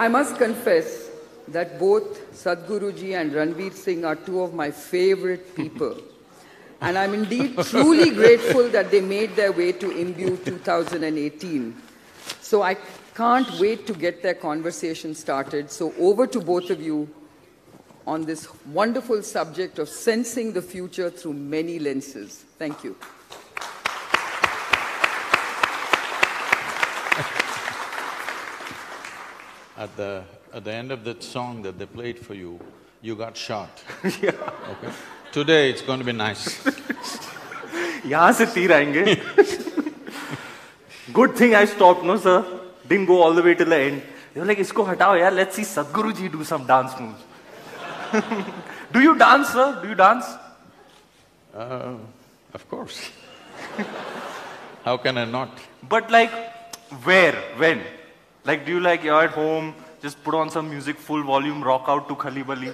I must confess that both Sadhguruji and Ranveer Singh are two of my favorite people. And I'm indeed truly grateful that they made their way to Imbue 2018. So I can't wait to get their conversation started. So over to both of you on this wonderful subject of sensing the future through many lenses. Thank you. At the end of that song that they played for you, you got shot. Yeah. Okay. Today it's going to be nice. यहाँ से तीर आएंगे. Good thing I stopped, no sir. Didn't go all the way till the end. They were like, इसको हटाओ यार. Let's see Sadhguruji do some dance moves. Do you dance, sir? Do you dance? Of course. How can I not? But like, where? When? Like, do you like, you're at home, just put on some music, full volume, rock out to Khali Bali?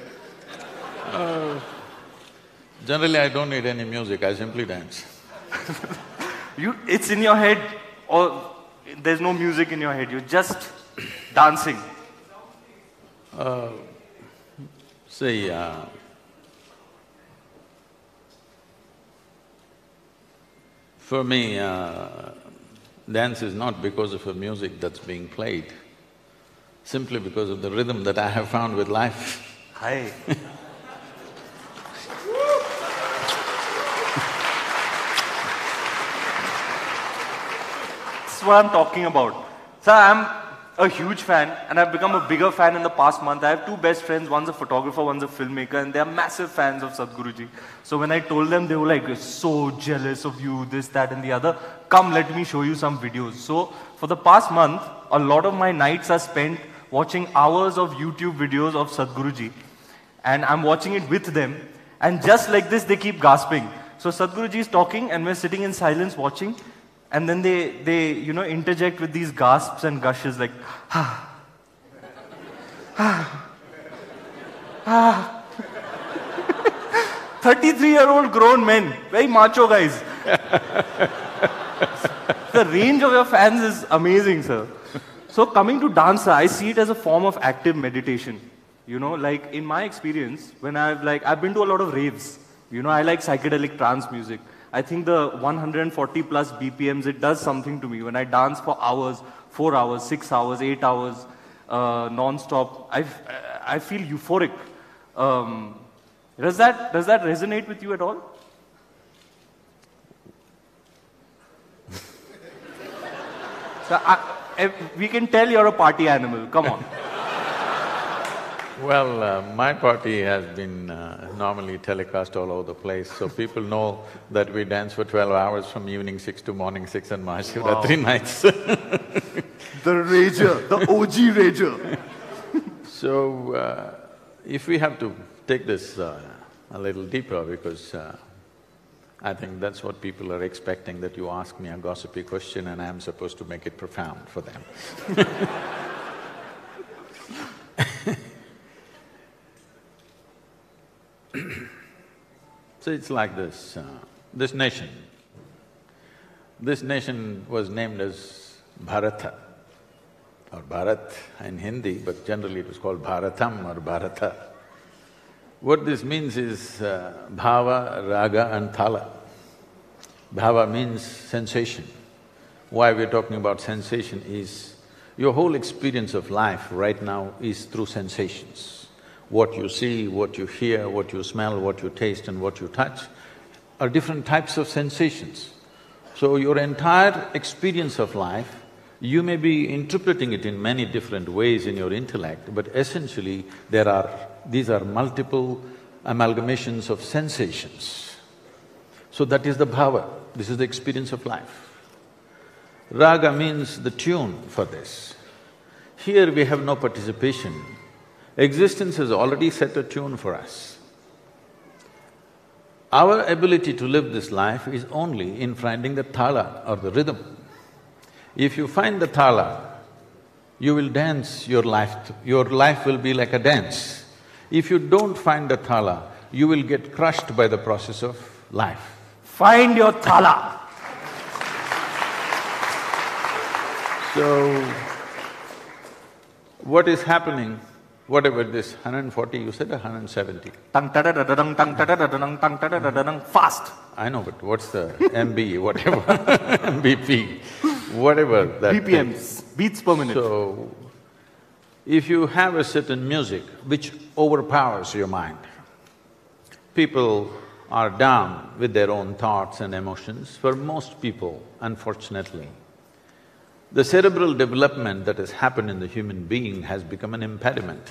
Generally, I don't need any music, I simply dance. It's in your head, or there's no music in your head, you're just dancing. See, for me, dance is not because of a music that's being played, simply because of the rhythm that I have found with life. Hi. That's what I'm talking about. So I'm a huge fan, and I've become a bigger fan in the past month. I have two best friends, one's a photographer, one's a filmmaker, and they're massive fans of Sadhguruji. So when I told them, they were like, so jealous of you, this, that and the other. Come, let me show you some videos. So for the past month, a lot of my nights are spent watching hours of YouTube videos of Sadhguruji. And I'm watching it with them. And just like this, they keep gasping. So Sadhguruji is talking, and we're sitting in silence watching. And then they interject with these gasps and gushes like, ah, ah, ah. 33-year-old grown men, very macho guys. The range of your fans is amazing, sir. So coming to dance, I see it as a form of active meditation. You know, like in my experience, when I've been to a lot of raves. You know, I like psychedelic trance music. I think the 140 plus BPMs, it does something to me. When I dance for hours, 4 hours, 6 hours, 8 hours, non-stop, I feel euphoric. Does that resonate with you at all? So we can tell you're a party animal, come on. Well, my party has been normally telecast all over the place, so people know that we dance for 12 hours from evening 6 to morning 6 on Mahashivratri nights. The rager, the OG rager. So, if we have to take this a little deeper, because I think that's what people are expecting, that you ask me a gossipy question and I'm supposed to make it profound for them. So it's like this, this nation was named as Bharata, or Bharat in Hindi, but generally it was called Bharatam or Bharata. What this means is bhava, raga and thala. Bhava means sensation. Why we're talking about sensation is, your whole experience of life right now is through sensations. What you see, what you hear, what you smell, what you taste and what you touch are different types of sensations. So your entire experience of life, you may be interpreting it in many different ways in your intellect, but essentially these are multiple amalgamations of sensations. So that is the bhava, this is the experience of life. Raga means the tune for this. Here we have no participation. Existence has already set a tune for us. Our ability to live this life is only in finding the thala or the rhythm. If you find the thala, you will dance your life will be like a dance. If you don't find the thala, you will get crushed by the process of life. Find your thala. So, what is happening, whatever this 140, you said 170? Tang ta-da-da-da-dang, tang ta-da-da-da-dang, tang ta-da-da-da-dang, fast. I know, but what's the MB, whatever, MBP, whatever that BPMs, beats per minute. So, if you have a certain music which overpowers your mind, people are down with their own thoughts and emotions. For most people, unfortunately, the cerebral development that has happened in the human being has become an impediment.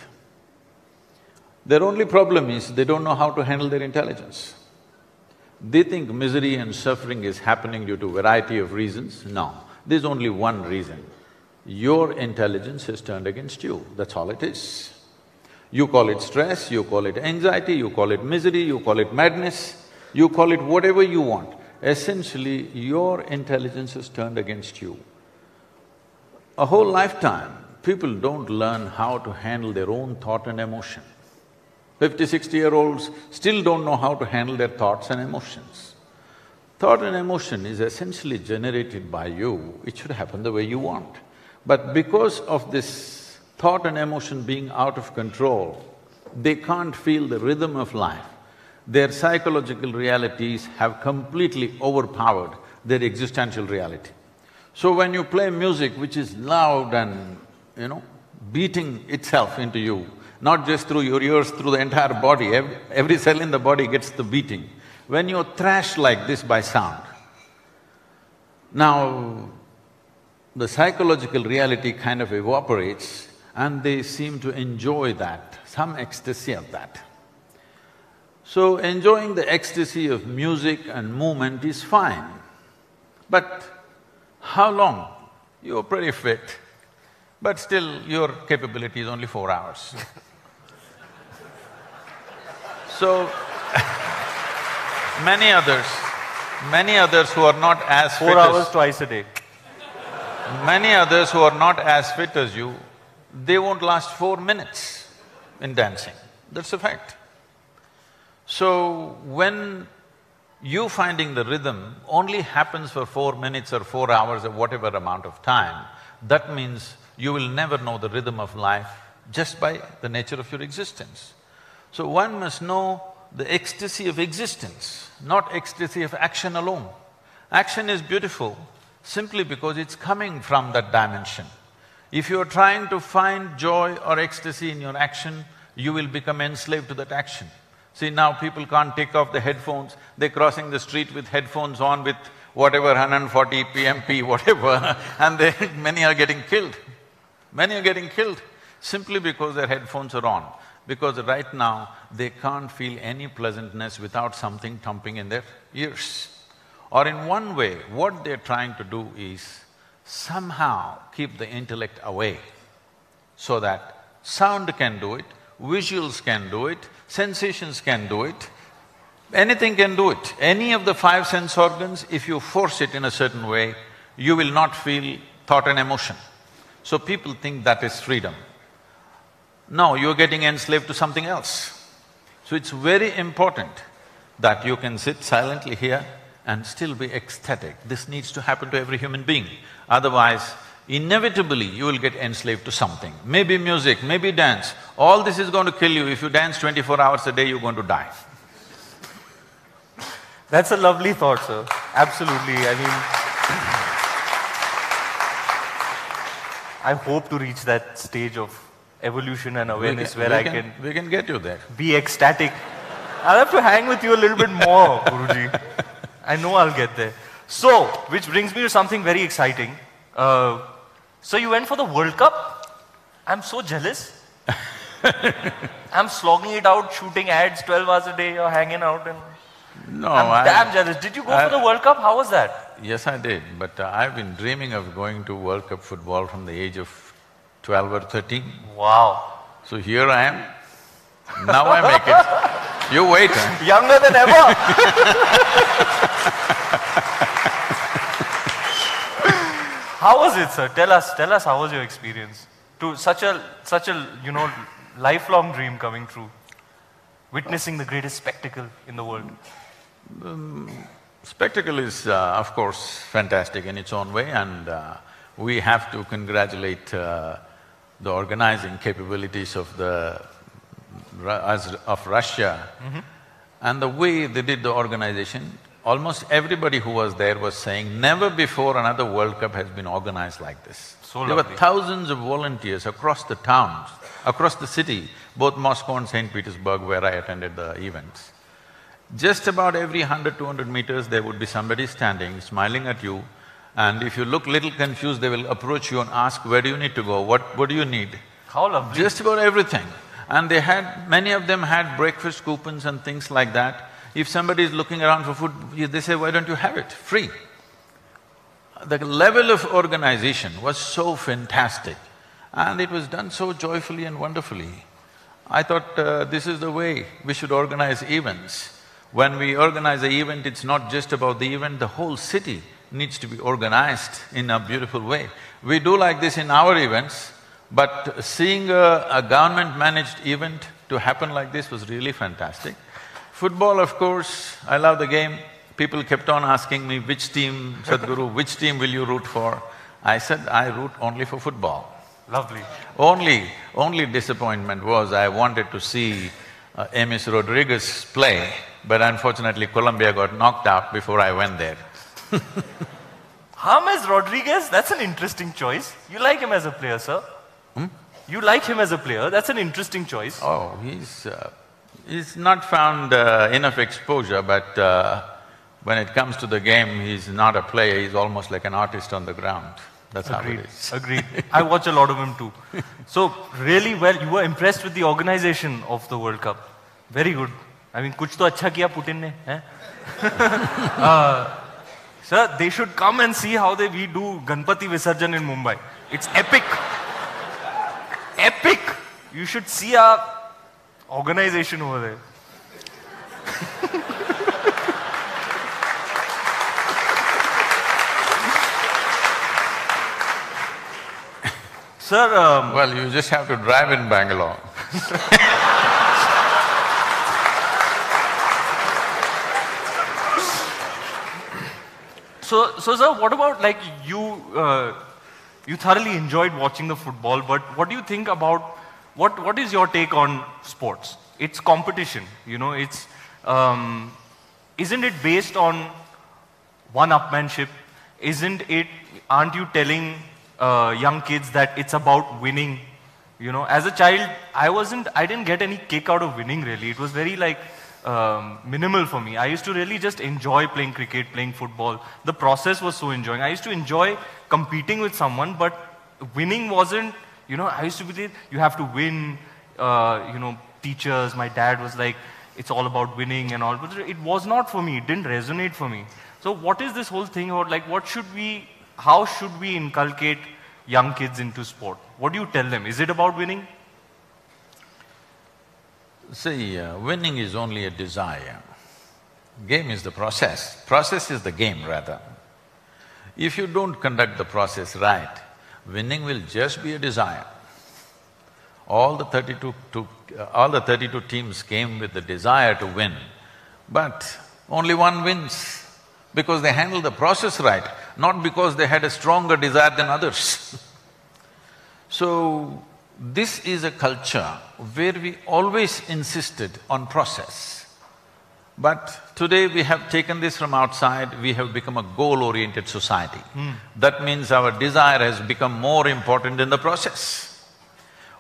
Their only problem is they don't know how to handle their intelligence. They think misery and suffering is happening due to a variety of reasons. No, there's only one reason. Your intelligence is turned against you, that's all it is. You call it stress, you call it anxiety, you call it misery, you call it madness, you call it whatever you want. Essentially, your intelligence is turned against you. A whole lifetime, people don't learn how to handle their own thought and emotion. 50, 60-year-olds still don't know how to handle their thoughts and emotions. Thought and emotion is essentially generated by you, it should happen the way you want. But because of this thought and emotion being out of control, they can't feel the rhythm of life. Their psychological realities have completely overpowered their existential reality. So when you play music which is loud and, beating itself into you, not just through your ears, through the entire body, every cell in the body gets the beating. When you're thrashed like this by sound, now the psychological reality kind of evaporates and they seem to enjoy that, some ecstasy of that. So enjoying the ecstasy of music and movement is fine, but how long? You're pretty fit, but still your capability is only 4 hours. So, many others who are not as fit 4 hours as… twice a day. Many others who are not as fit as you, they won't last 4 minutes in dancing, that's a fact. So, when you finding the rhythm only happens for 4 minutes or 4 hours or whatever amount of time, that means you will never know the rhythm of life just by the nature of your existence. So one must know the ecstasy of existence, not ecstasy of action alone. Action is beautiful simply because it's coming from that dimension. If you're trying to find joy or ecstasy in your action, you will become enslaved to that action. See, now people can't take off the headphones, they're crossing the street with headphones on with whatever 140 PMP, whatever, and many are getting killed. Many are getting killed simply because their headphones are on. Because right now, they can't feel any pleasantness without something thumping in their ears. Or in one way, what they're trying to do is somehow keep the intellect away so that sound can do it, visuals can do it, sensations can do it, anything can do it. Any of the 5 sense organs, if you force it in a certain way, you will not feel thought and emotion. So people think that is freedom. No, you're getting enslaved to something else. So it's very important that you can sit silently here and still be ecstatic. This needs to happen to every human being. Otherwise, inevitably you will get enslaved to something. Maybe music, maybe dance. All this is going to kill you. If you dance 24 hours a day, you're going to die. That's a lovely thought, sir. Absolutely. I hope to reach that stage of evolution and awareness where we can get you there. Be ecstatic. I'll have to hang with you a little bit more, Guruji. I know I'll get there. So, which brings me to something very exciting. So you went for the World Cup? I'm so jealous. I'm slogging it out, shooting ads 12 hours a day, you're hanging out and… No, I'm damn jealous. Did you go for the World Cup? How was that? Yes, I did, but I've been dreaming of going to World Cup football from the age of 12 or 13. Wow. So here I am. Now I make it. You wait, huh? Younger than ever. How was it, sir? Tell us how was your experience? To such a lifelong dream coming true. Witnessing the greatest spectacle in the world. Spectacle is, of course, fantastic in its own way, and we have to congratulate the organizing capabilities of of Russia. And the way they did the organization, almost everybody who was there was saying, never before another World Cup has been organized like this. So there were lovely. thousands of volunteers across the towns, across the city, both Moscow and St. Petersburg, where I attended the events. Just about every 100, 200 meters, there would be somebody standing, smiling at you, and if you look little confused, they will approach you and ask, where do you need to go, what do you need? How lovely. Just about everything. And they had… many of them had breakfast coupons and things like that. If somebody is looking around for food, they say, why don't you have it, free? The level of organization was so fantastic, and it was done so joyfully and wonderfully. I thought this is the way we should organize events. When we organize an event, it's not just about the event, the whole city needs to be organized in a beautiful way. We do like this in our events, but seeing a government-managed event to happen like this was really fantastic. Football, of course, I love the game. People kept on asking me, which team, Sadhguru, which team will you root for? I said, I root only for football. Lovely. Only disappointment was I wanted to see James Rodriguez play, but unfortunately Colombia got knocked out before I went there. James Rodriguez, that's an interesting choice. You like him as a player, sir? You like him as a player, that's an interesting choice. Oh, he's not found enough exposure, but when it comes to the game, he's not a player, he's almost like an artist on the ground. That's how it is. Agreed. I watch a lot of him too. So, really well, you were impressed with the organization of the World Cup. Very good. I mean, kuch to acha kiya Putin ne, eh? Sir, they should come and see how we do Ganpati Visarjan in Mumbai. It's epic. Epic! You should see our organization over there. Sir… Well, you just have to drive in Bangalore. So sir, what about like you… you thoroughly enjoyed watching the football, but what do you think about… what is your take on sports? It's competition, you know, it's… isn't it based on one-upmanship? Aren't you telling young kids that it's about winning? You know, as a child, I didn't get any kick out of winning really. It was very like minimal for me. I used to really just enjoy playing cricket, playing football. The process was so enjoying. I used to enjoy competing with someone, but winning wasn't, you know, I used to believe you have to win, you know, teachers, my dad was like, it's all about winning and all, but it was not for me, it didn't resonate for me. So what is this whole thing about, like, how should we inculcate young kids into sport? What do you tell them? Is it about winning? See, winning is only a desire. Game is the process. Process is the game, rather. If you don't conduct the process right, winning will just be a desire. All the 32 teams came with the desire to win, but only one wins because they handled the process right, not because they had a stronger desire than others. So, this is a culture where we always insisted on process. But today we have taken this from outside, we have become a goal-oriented society. That means our desire has become more important than the process.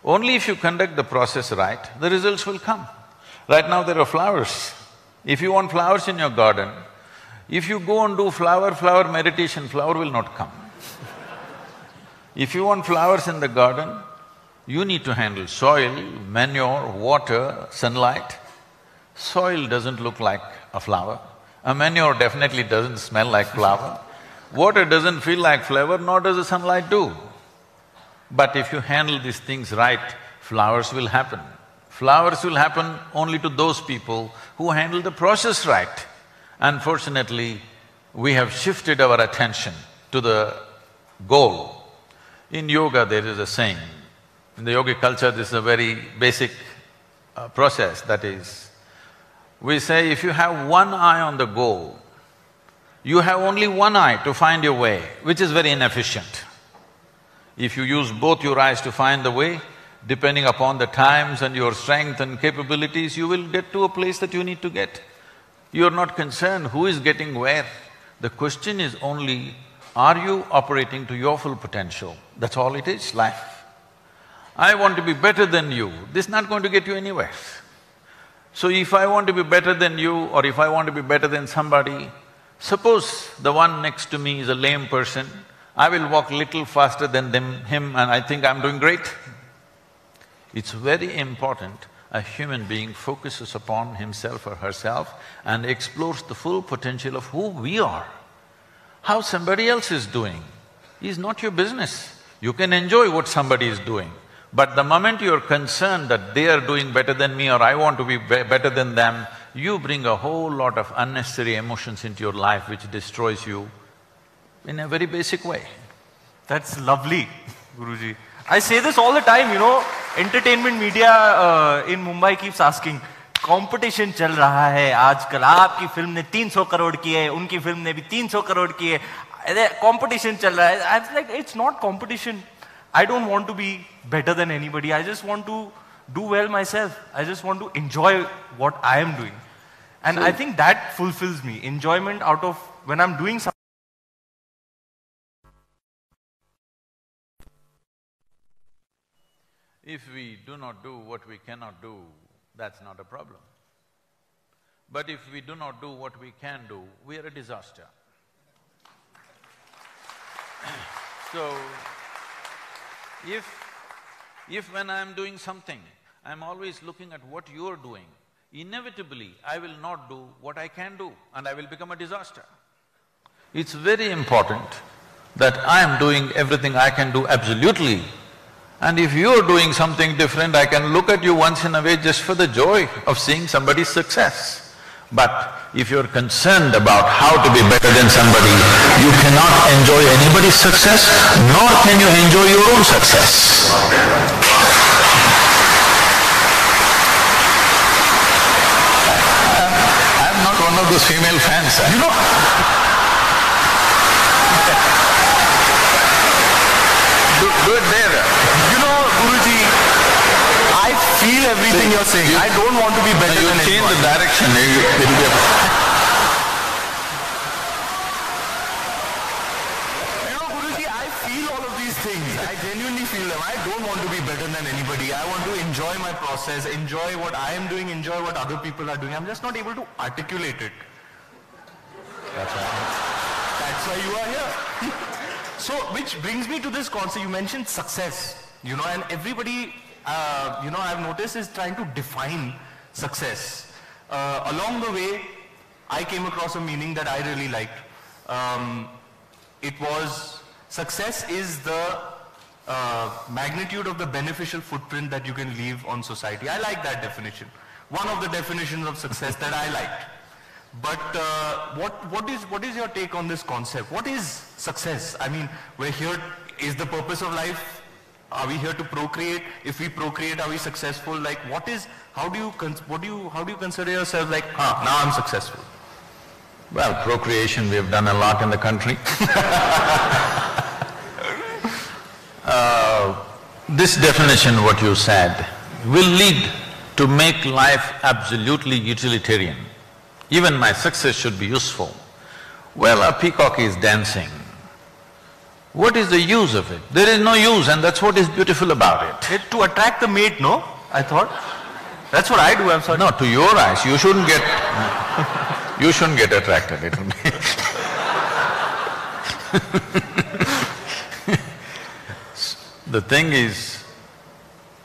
Only if you conduct the process right, the results will come. Right now there are flowers. If you want flowers in your garden, if you go and do flower meditation, flower will not come. If you want flowers in the garden, you need to handle soil, manure, water, sunlight. Soil doesn't look like a flower. A manure definitely doesn't smell like flower. Water doesn't feel like flower, nor does the sunlight do. But if you handle these things right, flowers will happen. Flowers will happen only to those people who handle the process right. Unfortunately, we have shifted our attention to the goal. In yoga, there is a saying, in the yogic culture, this is a very basic process, that is, we say if you have one eye on the goal, you have only one eye to find your way, which is very inefficient. If you use both your eyes to find the way, depending upon the times and your strength and capabilities, you will get to a place that you need to get. You're not concerned who is getting where. The question is only, are you operating to your full potential? That's all it is, life. I want to be better than you, this is not going to get you anywhere. So if I want to be better than you or if I want to be better than somebody, suppose the one next to me is a lame person, I will walk little faster than him and I think I'm doing great. It's very important a human being focuses upon himself or herself and explores the full potential of who we are. How somebody else is doing is not your business. You can enjoy what somebody is doing, but the moment you're concerned that they are doing better than me or I want to be better than them, you bring a whole lot of unnecessary emotions into your life which destroys you in a very basic way. That's lovely, Guruji. I say this all the time, you know, entertainment media in Mumbai keeps asking, competition चल रहा है आजकल, आपकी film ने 300 करोड़ की है, उनकी film ने भी 300 करोड़ की है, competition चल रहा है. I'm like, it's not competition. I don't want to be better than anybody, I just want to do well myself. I just want to enjoy what I am doing. And I think that fulfills me, enjoyment out of when I'm doing something. If we do not do what we cannot do, that's not a problem. But if we do not do what we can do, we are a disaster. So, if when I'm doing something, I'm always looking at what you're doing, inevitably I will not do what I can do and I will become a disaster. It's very important that I am doing everything I can do absolutely, and if you're doing something different, I can look at you once in a way just for the joy of seeing somebody's success. But if you're concerned about how to be better than somebody, you cannot enjoy anybody's success, nor can you enjoy your own success. I'm not one of those female fans, you know. Do it there. You know, Guruji, I feel everything you're saying. I don't want to be better than anyone. You change the direction, it'll be You know, Guruji, I feel all of these things. I genuinely feel them. I don't want to be better than anybody. I want to enjoy my process, enjoy what I am doing, enjoy what other people are doing. I'm just not able to articulate it. That's right. That's why you are here. So, which brings me to this concept. You mentioned success, you know, and everybody, you know, I've noticed is trying to define success. Along the way, I came across a meaning that I really liked. It was, success is the magnitude of the beneficial footprint that you can leave on society. I like that definition. One of the definitions of success that I liked. But what is your take on this concept? What is success? I mean, we're here, is the purpose of life? Are we here to procreate? If we procreate, are we successful? Like, what is, how do you consider yourself like, now I'm successful? Well, procreation we have done a lot in the country. This definition, what you said, will lead to make life absolutely utilitarian. Even my success should be useful. Well, a peacock is dancing. What is the use of it? There is no use, and that's what is beautiful about it. It's to attract the mate, no? I thought. That's what I do, I'm sorry. No, to your eyes, you shouldn't get… you shouldn't get attracted, it will be The thing is,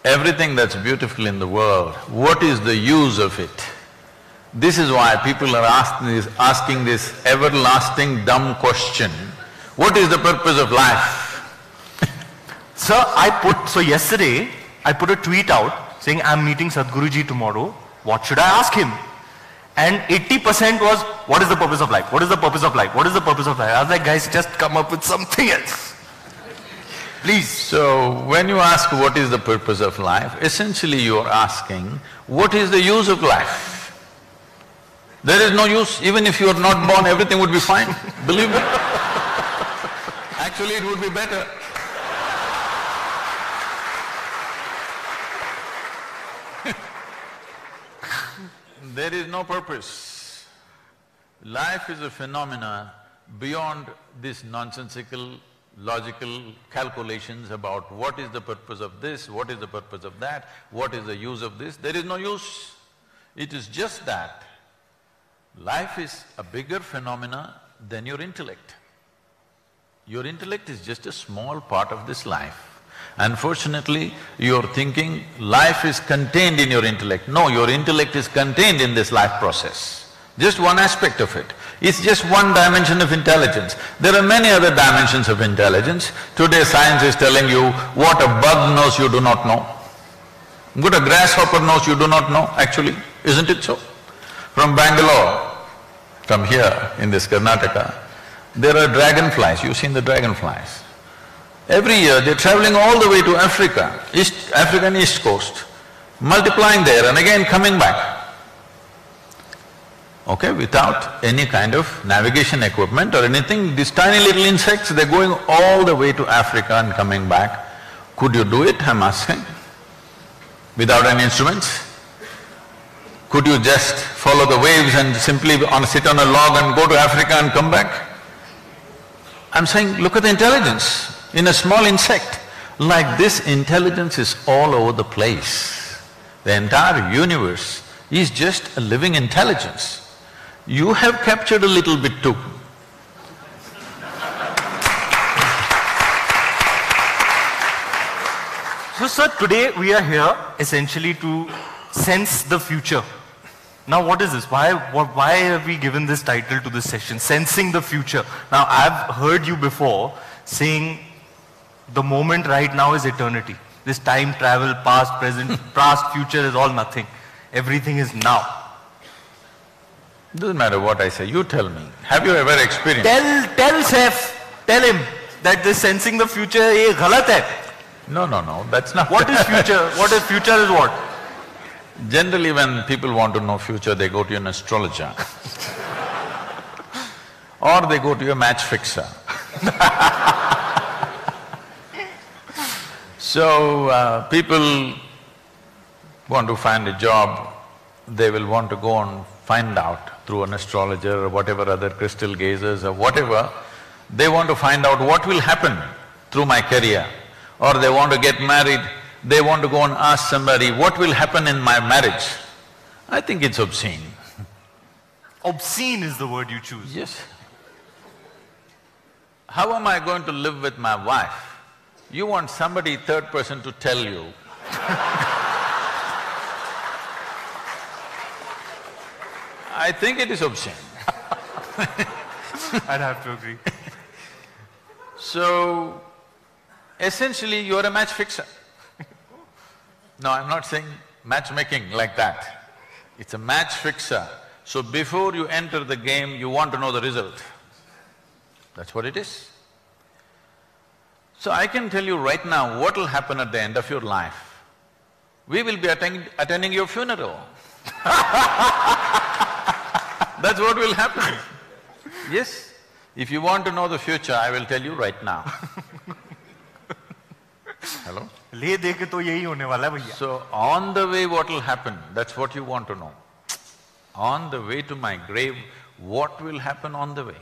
everything that's beautiful in the world, what is the use of it? This is why people are asking this everlasting dumb question, what is the purpose of life? Sir, so yesterday, I put a tweet out saying, I'm meeting Sadhguruji tomorrow, what should I ask him? And 80% was, what is the purpose of life? What is the purpose of life? What is the purpose of life? I was like, guys, just come up with something else. Please. So, when you ask what is the purpose of life, essentially you are asking, what is the use of life? There is no use. Even if you are not born, everything would be fine, believe me. Actually, it would be better. There is no purpose. Life is a phenomena beyond these nonsensical, logical calculations about what is the purpose of this, what is the purpose of that, what is the use of this. There is no use. It is just that life is a bigger phenomena than your intellect. Your intellect is just a small part of this life. Unfortunately, you're thinking life is contained in your intellect. No, your intellect is contained in this life process. Just one aspect of it. It's just one dimension of intelligence. There are many other dimensions of intelligence. Today science is telling you what a bug knows you do not know. What a grasshopper knows you do not know, actually. Isn't it so? From Bangalore, from here in this Karnataka, there are dragonflies. You've seen the dragonflies. Every year they're traveling all the way to Africa, African East Coast, multiplying there and again coming back. Okay, without any kind of navigation equipment or anything, these tiny little insects, they're going all the way to Africa and coming back. Could you do it, I'm asking? Without any instruments? Could you just follow the waves and simply sit on a log and go to Africa and come back? I'm saying, look at the intelligence in a small insect. Like this, intelligence is all over the place. The entire universe is just a living intelligence. You have captured a little bit too. So sir, today we are here essentially to sense the future. Now what is this? Why have we given this title to this session, Sensing the Future? Now I've heard you before saying the moment right now is eternity. This time travel, past, present, past, future is all nothing. Everything is now. Doesn't matter what I say, you tell me. Have you ever experienced… Tell Seth, tell him that this sensing the future is galat hai. No, that's not… What is future? What is future is what? Generally when people want to know future, they go to an astrologer or they go to a match fixer. So, people want to find a job, they will want to go and find out through an astrologer or whatever other crystal gazers or whatever, they want to find out what will happen through my career. Or they want to get married, they want to go and ask somebody, what will happen in my marriage? I think it's obscene. Obscene is the word you choose. Yes. How am I going to live with my wife? You want somebody third person to tell you. I think it is obscene. I'd have to agree. So, essentially you're a match fixer. No, I'm not saying matchmaking like that. It's a match fixer. So before you enter the game, you want to know the result. That's what it is. So I can tell you right now what will happen at the end of your life. We will be attending your funeral. That's what will happen. Yes, if you want to know the future, I will tell you right now. Hello? ले दे के तो यही होने वाला है भैया. So on the way what will happen, that's what you want to know. On the way to my grave, what will happen on the way?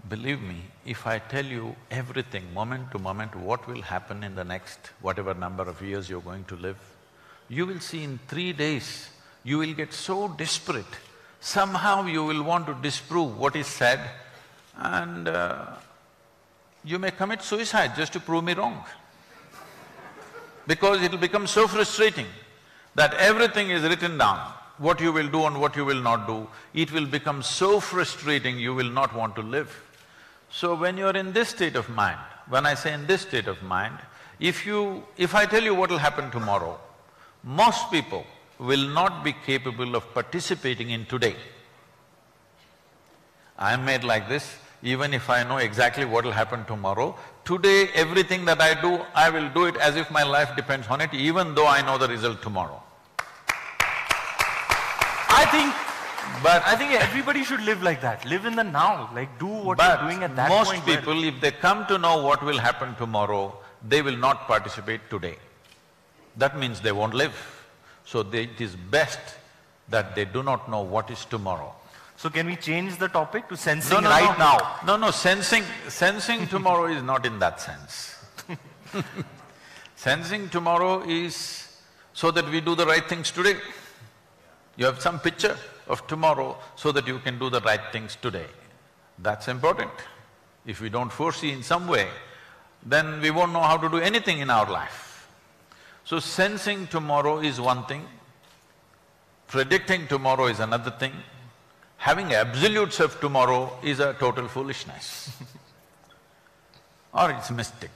Believe me, if I tell you everything, moment to moment, what will happen in the next whatever number of years you're going to live, you will see in 3 days, you will get so desperate. Somehow you will want to disprove what is said and you may commit suicide just to prove me wrong. Because it'll become so frustrating that everything is written down, what you will do and what you will not do. It will become so frustrating, you will not want to live. So when you're in this state of mind, when I say in this state of mind, if I tell you what will happen tomorrow, most people will not be capable of participating in today. I'm made like this, even if I know exactly what will happen tomorrow, today everything that I do, I will do it as if my life depends on it, even though I know the result tomorrow. I think everybody should live like that, live in the now, like do what you're doing at that point. Most people, if they come to know what will happen tomorrow, they will not participate today. that means they won't live. So it is best that they do not know what is tomorrow. So can we change the topic to sensing right now? No, sensing tomorrow is not in that sense. Sensing tomorrow is so that we do the right things today. You have some picture of tomorrow so that you can do the right things today. That's important. If we don't foresee in some way, then we won't know how to do anything in our life. So sensing tomorrow is one thing, predicting tomorrow is another thing, having absolutes of tomorrow is a total foolishness. Or it's mystic.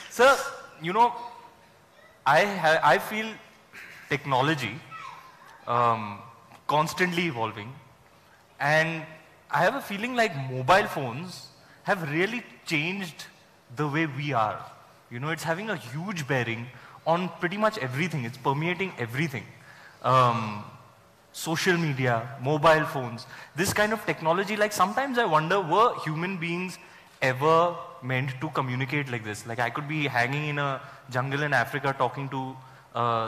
Sir, you know, I feel technology constantly evolving, and I have a feeling like mobile phones have really changed the way we are. You know, it's having a huge bearing on pretty much everything. It's permeating everything. Social media, mobile phones, this kind of technology, like sometimes I wonder, were human beings ever meant to communicate like this? Like I could be hanging in a jungle in Africa talking to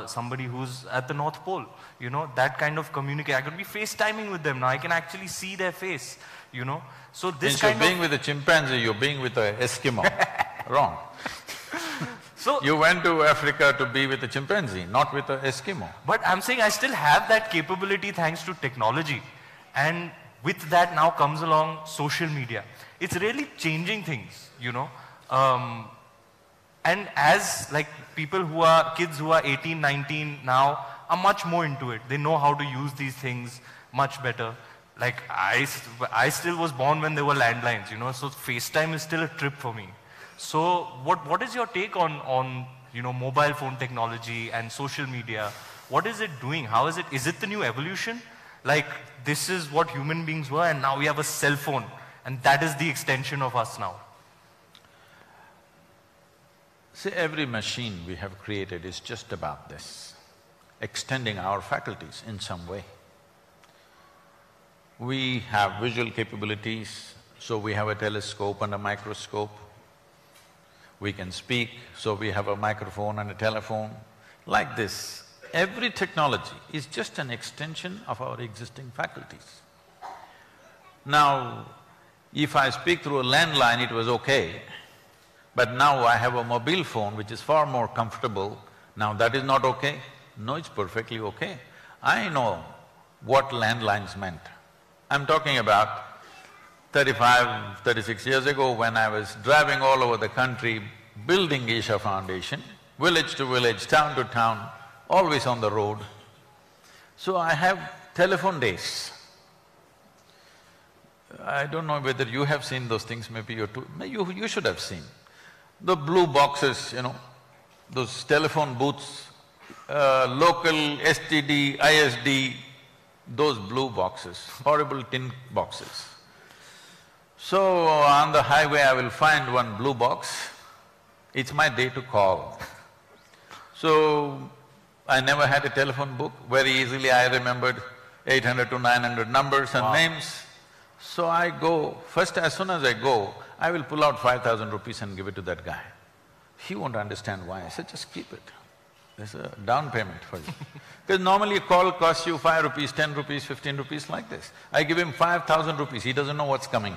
somebody who's at the North Pole, you know, that kind of communicate. I could be FaceTiming with them now, I can actually see their face, you know. So this Instead kind of being with a chimpanzee, you're being with an Eskimo. Wrong. So you went to Africa to be with a chimpanzee, not with an Eskimo. But I'm saying I still have that capability thanks to technology. And with that now comes along social media. It's really changing things, you know. And as like people who are, kids who are 18, 19 now are much more into it. They know how to use these things much better. Like I still was born when there were landlines, you know, so FaceTime is still a trip for me. So what is your take on you know, mobile phone technology and social media? What is it doing? How is it the new evolution? Like this is what human beings were and now we have a cell phone and that is the extension of us now. See, every machine we have created is just about this, extending our faculties in some way. We have visual capabilities, so we have a telescope and a microscope. We can speak, so we have a microphone and a telephone. Like this, every technology is just an extension of our existing faculties. Now, if I speak through a landline, it was okay, but now I have a mobile phone which is far more comfortable. Now that is not okay? No, it's perfectly okay. I know what landlines meant. I'm talking about 35, 36 years ago when I was driving all over the country, building Isha Foundation, village to village, town to town, always on the road. So I have telephone days. I don't know whether you have seen those things, maybe you should have seen. The blue boxes, you know, those telephone booths, local, STD, ISD, those blue boxes, horrible tin boxes. So on the highway I will find one blue box, it's my day to call. So I never had a telephone book, very easily I remembered 800 to 900 numbers and names. So I go, first as soon as I go, I will pull out 5,000 rupees and give it to that guy. He won't understand why. I said, just keep it. There's a down payment for you. Because normally a call costs you 5 rupees, 10 rupees, 15 rupees like this. I give him 5,000 rupees, he doesn't know what's coming.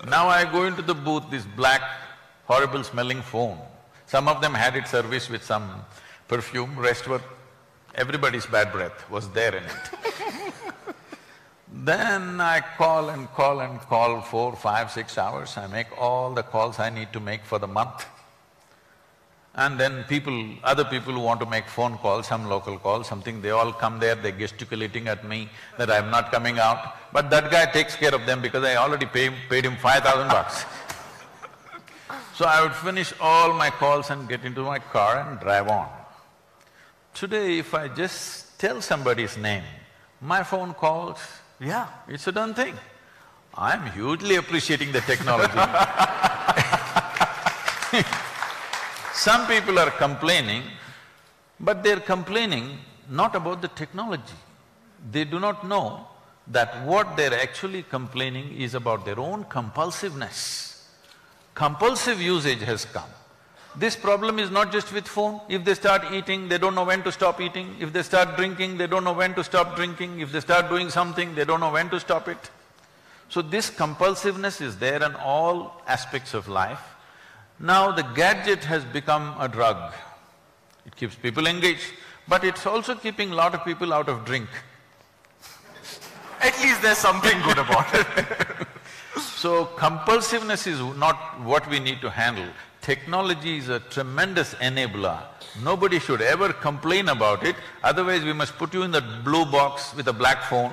Now I go into the booth, this black, horrible smelling phone. Some of them had it serviced with some perfume, rest were… everybody's bad breath was there in it. Then I call and call and call 4, 5, 6 hours, I make all the calls I need to make for the month. And then other people who want to make phone calls, some local calls, something, they all come there, they're gesticulating at me that I'm not coming out. But that guy takes care of them because I already paid him 5,000 bucks. So I would finish all my calls and get into my car and drive on. Today, if I just tell somebody's name, my phone calls, yeah, it's a done thing. I'm hugely appreciating the technology. Some people are complaining, but they're complaining not about the technology. They do not know that what they're actually complaining is about their own compulsiveness. compulsive usage has come. This problem is not just with phone. If they start eating, they don't know when to stop eating. If they start drinking, they don't know when to stop drinking. If they start doing something, they don't know when to stop it. So this compulsiveness is there in all aspects of life. Now the gadget has become a drug. It keeps people engaged, but it's also keeping a lot of people out of drink. At least there's something good about it. So compulsiveness is not what we need to handle. Technology is a tremendous enabler. Nobody should ever complain about it, otherwise we must put you in that blue box with a black phone.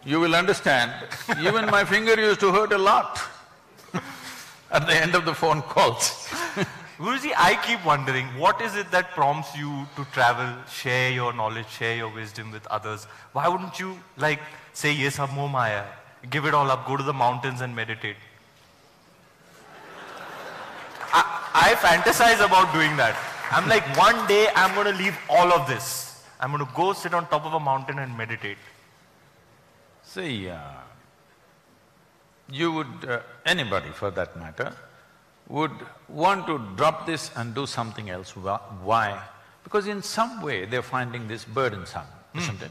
You will understand, even my finger used to hurt a lot at the end of the phone calls. Guruji, I keep wondering, what is it that prompts you to travel, share your knowledge, share your wisdom with others? Why wouldn't you like say, "Ye sab moh maya hai," give it all up, go to the mountains and meditate? I fantasize about doing that. I'm like, one day I'm gonna leave all of this. I'm gonna go sit on top of a mountain and meditate. See, you would… anybody for that matter, would want to drop this and do something else. Why? Because in some way they're finding this burdensome, isn't it?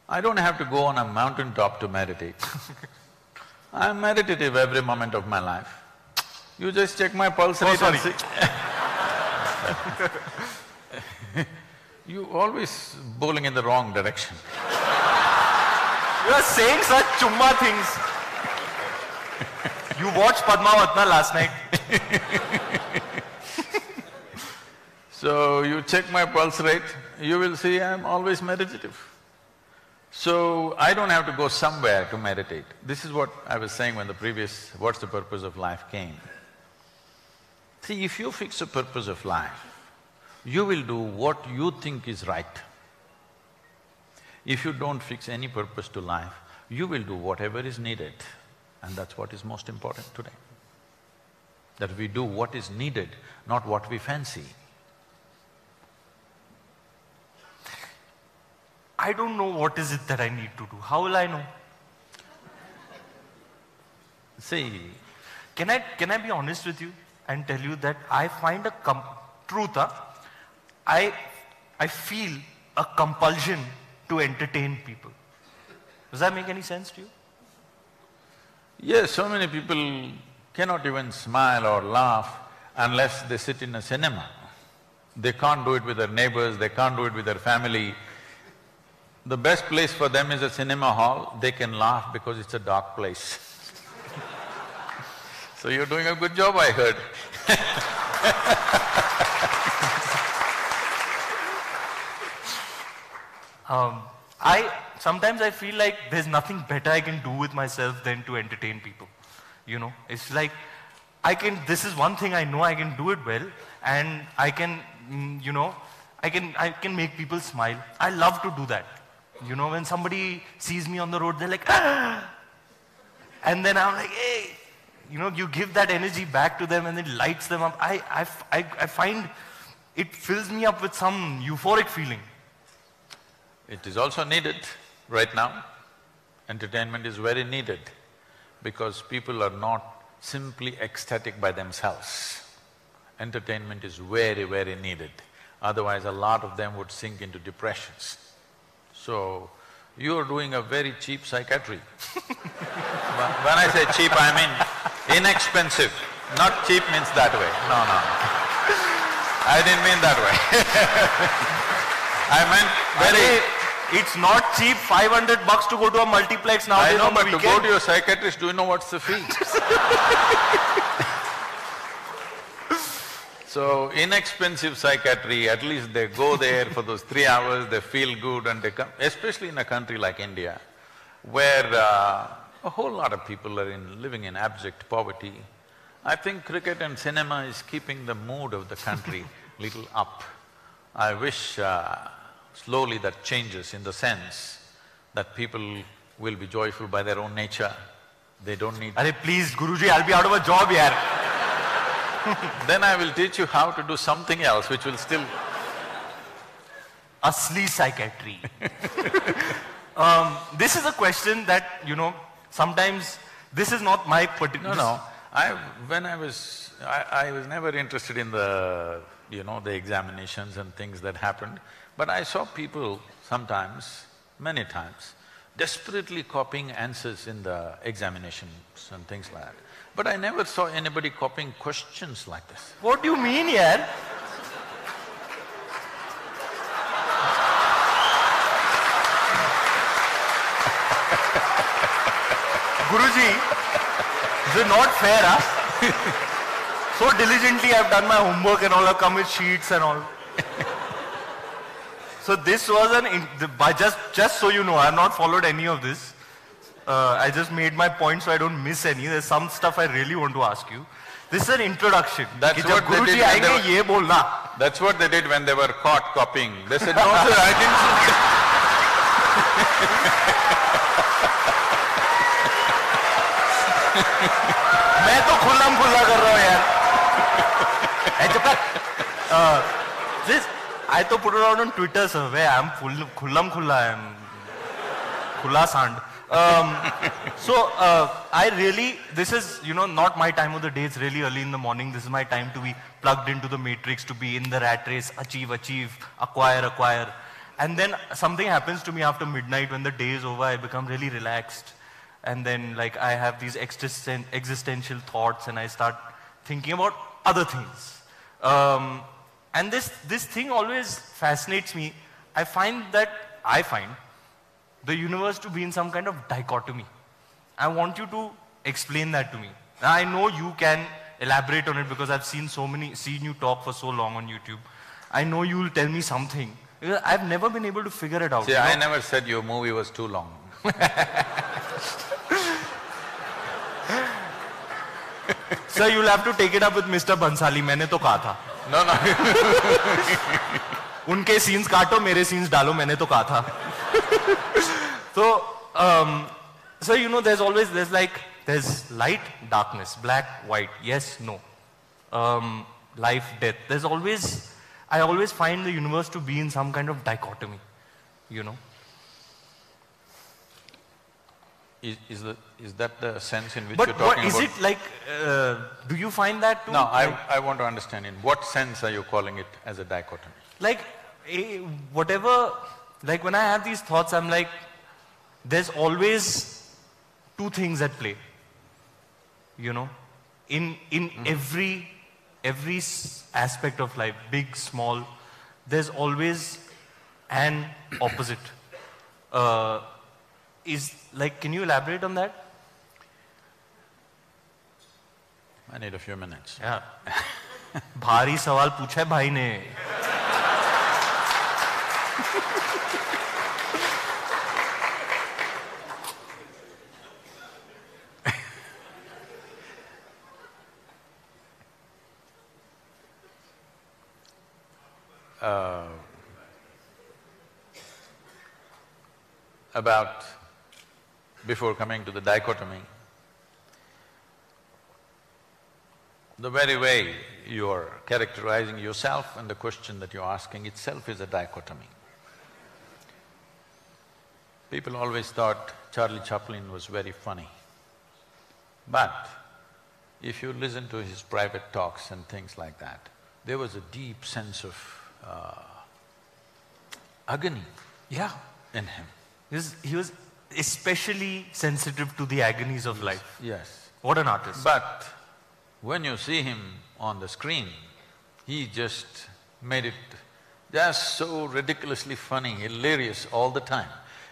I don't have to go on a mountain top to meditate. I'm meditative every moment of my life. You just check my pulse rate and see. You always bowling in the wrong direction. You are saying such chumma things. You watched Padmavatna last night. So you check my pulse rate, you will see I'm always meditative. So I don't have to go somewhere to meditate. This is what I was saying when the previous "What's the purpose of life" came. See, if you fix a purpose of life, you will do what you think is right. If you don't fix any purpose to life, you will do whatever is needed, and that's what is most important today. That we do what is needed, not what we fancy. I don't know what is it that I need to do. How will I know? See… Can I be honest with you and tell you that I find a truth, I feel a compulsion to entertain people. Does that make any sense to you? Yes, so many people cannot even smile or laugh unless they sit in a cinema. They can't do it with their neighbors, they can't do it with their family. The best place for them is a cinema hall. They can laugh because it's a dark place. So you're doing a good job, I heard. Sometimes I feel like there's nothing better I can do with myself than to entertain people. You know, it's like this is one thing I know I can do it well, and I can, I can make people smile. I love to do that. You know, when somebody sees me on the road, they're like, "Ah!" And then I'm like, "Hey!" You know, you give that energy back to them and it lights them up. I find it fills me up with some euphoric feeling. It is also needed right now. Entertainment is very needed because people are not simply ecstatic by themselves. Entertainment is very, very needed. Otherwise, a lot of them would sink into depressions. So, you're doing a very cheap psychiatry. When I say cheap, I mean inexpensive. Not cheap means that way. No, no. I didn't mean that way. I meant very… It's not cheap, 500 bucks to go to a multiplex nowadays. I know, on the but to weekend. go to your psychiatrist, do you know what's the fee? So, inexpensive psychiatry, at least they go there for those 3 hours, they feel good and they come… Especially in a country like India, where a whole lot of people are living in abject poverty. I think cricket and cinema is keeping the mood of the country little up. I wish slowly that changes in the sense that people will be joyful by their own nature. They don't need… Arey please, Guruji, I'll be out of a job here. Then I will teach you how to do something else which will still… Asli psychiatry. This is a question that, sometimes This is not my particular… No. I was never interested in the, the examinations and things that happened, but I saw people sometimes, many times, desperately copying answers in the examinations and things like that. But I never saw anybody copying questions like this. What do you mean, yaar? Guruji, this is not fair, huh? So diligently I've done my homework and all, I've come with sheets and all. So this was just so you know, I've not followed any of this. I just made my point so I don't miss any. There's some stuff I really want to ask you. This is an introduction. That's what they did when they were, ye bolna. That's what they did when they were caught copying. They said, no sir, I didn't… मैं तो खुल्लम खुल्ला कर रहा हूँ यार। This I to put it out on Twitter, sir. Where I'm khullam khulla, I'm khulla sand. So I really, this is not my time of the day. It's really early in the morning. This is my time to be plugged into the matrix, to be in the rat race, achieve, acquire. And then something happens to me after midnight when the day is over. I become really relaxed. And then like I have these existential thoughts and I start thinking about other things. And this thing always fascinates me. I find the universe to be in some kind of dichotomy. I want you to explain that to me. Now, I know you can elaborate on it because I've seen you talk for so long on YouTube. I know you will tell me something. Because I've never been able to figure it out. See, I never said your movie was too long. Sir, you'll have to take it up with Mr. Bansali. मैंने तो कहा था. No. उनके scenes काटो, मेरे scenes डालो, मैंने तो कहा था. So there's light, darkness, black, white, yes, no. Life, death. I always find the universe to be in some kind of dichotomy, Is that the sense in which but you're talking about? But is it like, do you find that too? No, I want to understand in what sense are you calling it as a dichotomy? Like, whatever, like when I have these thoughts, I'm like, there's always two things at play, in every aspect of life, big, small, there's always an opposite. Can you elaborate on that? I need a few minutes. Yeah. भारी सवाल पूछा है भाई ने. Before coming to the dichotomy, the very way you're characterizing yourself and the question that you're asking itself is a dichotomy. People always thought Charlie Chaplin was very funny. But if you listen to his private talks and things like that, there was a deep sense of agony in him. He was especially sensitive to the agonies of life. Yes. What an artist. But when you see him on the screen, he just made it just so ridiculously funny, hilarious all the time.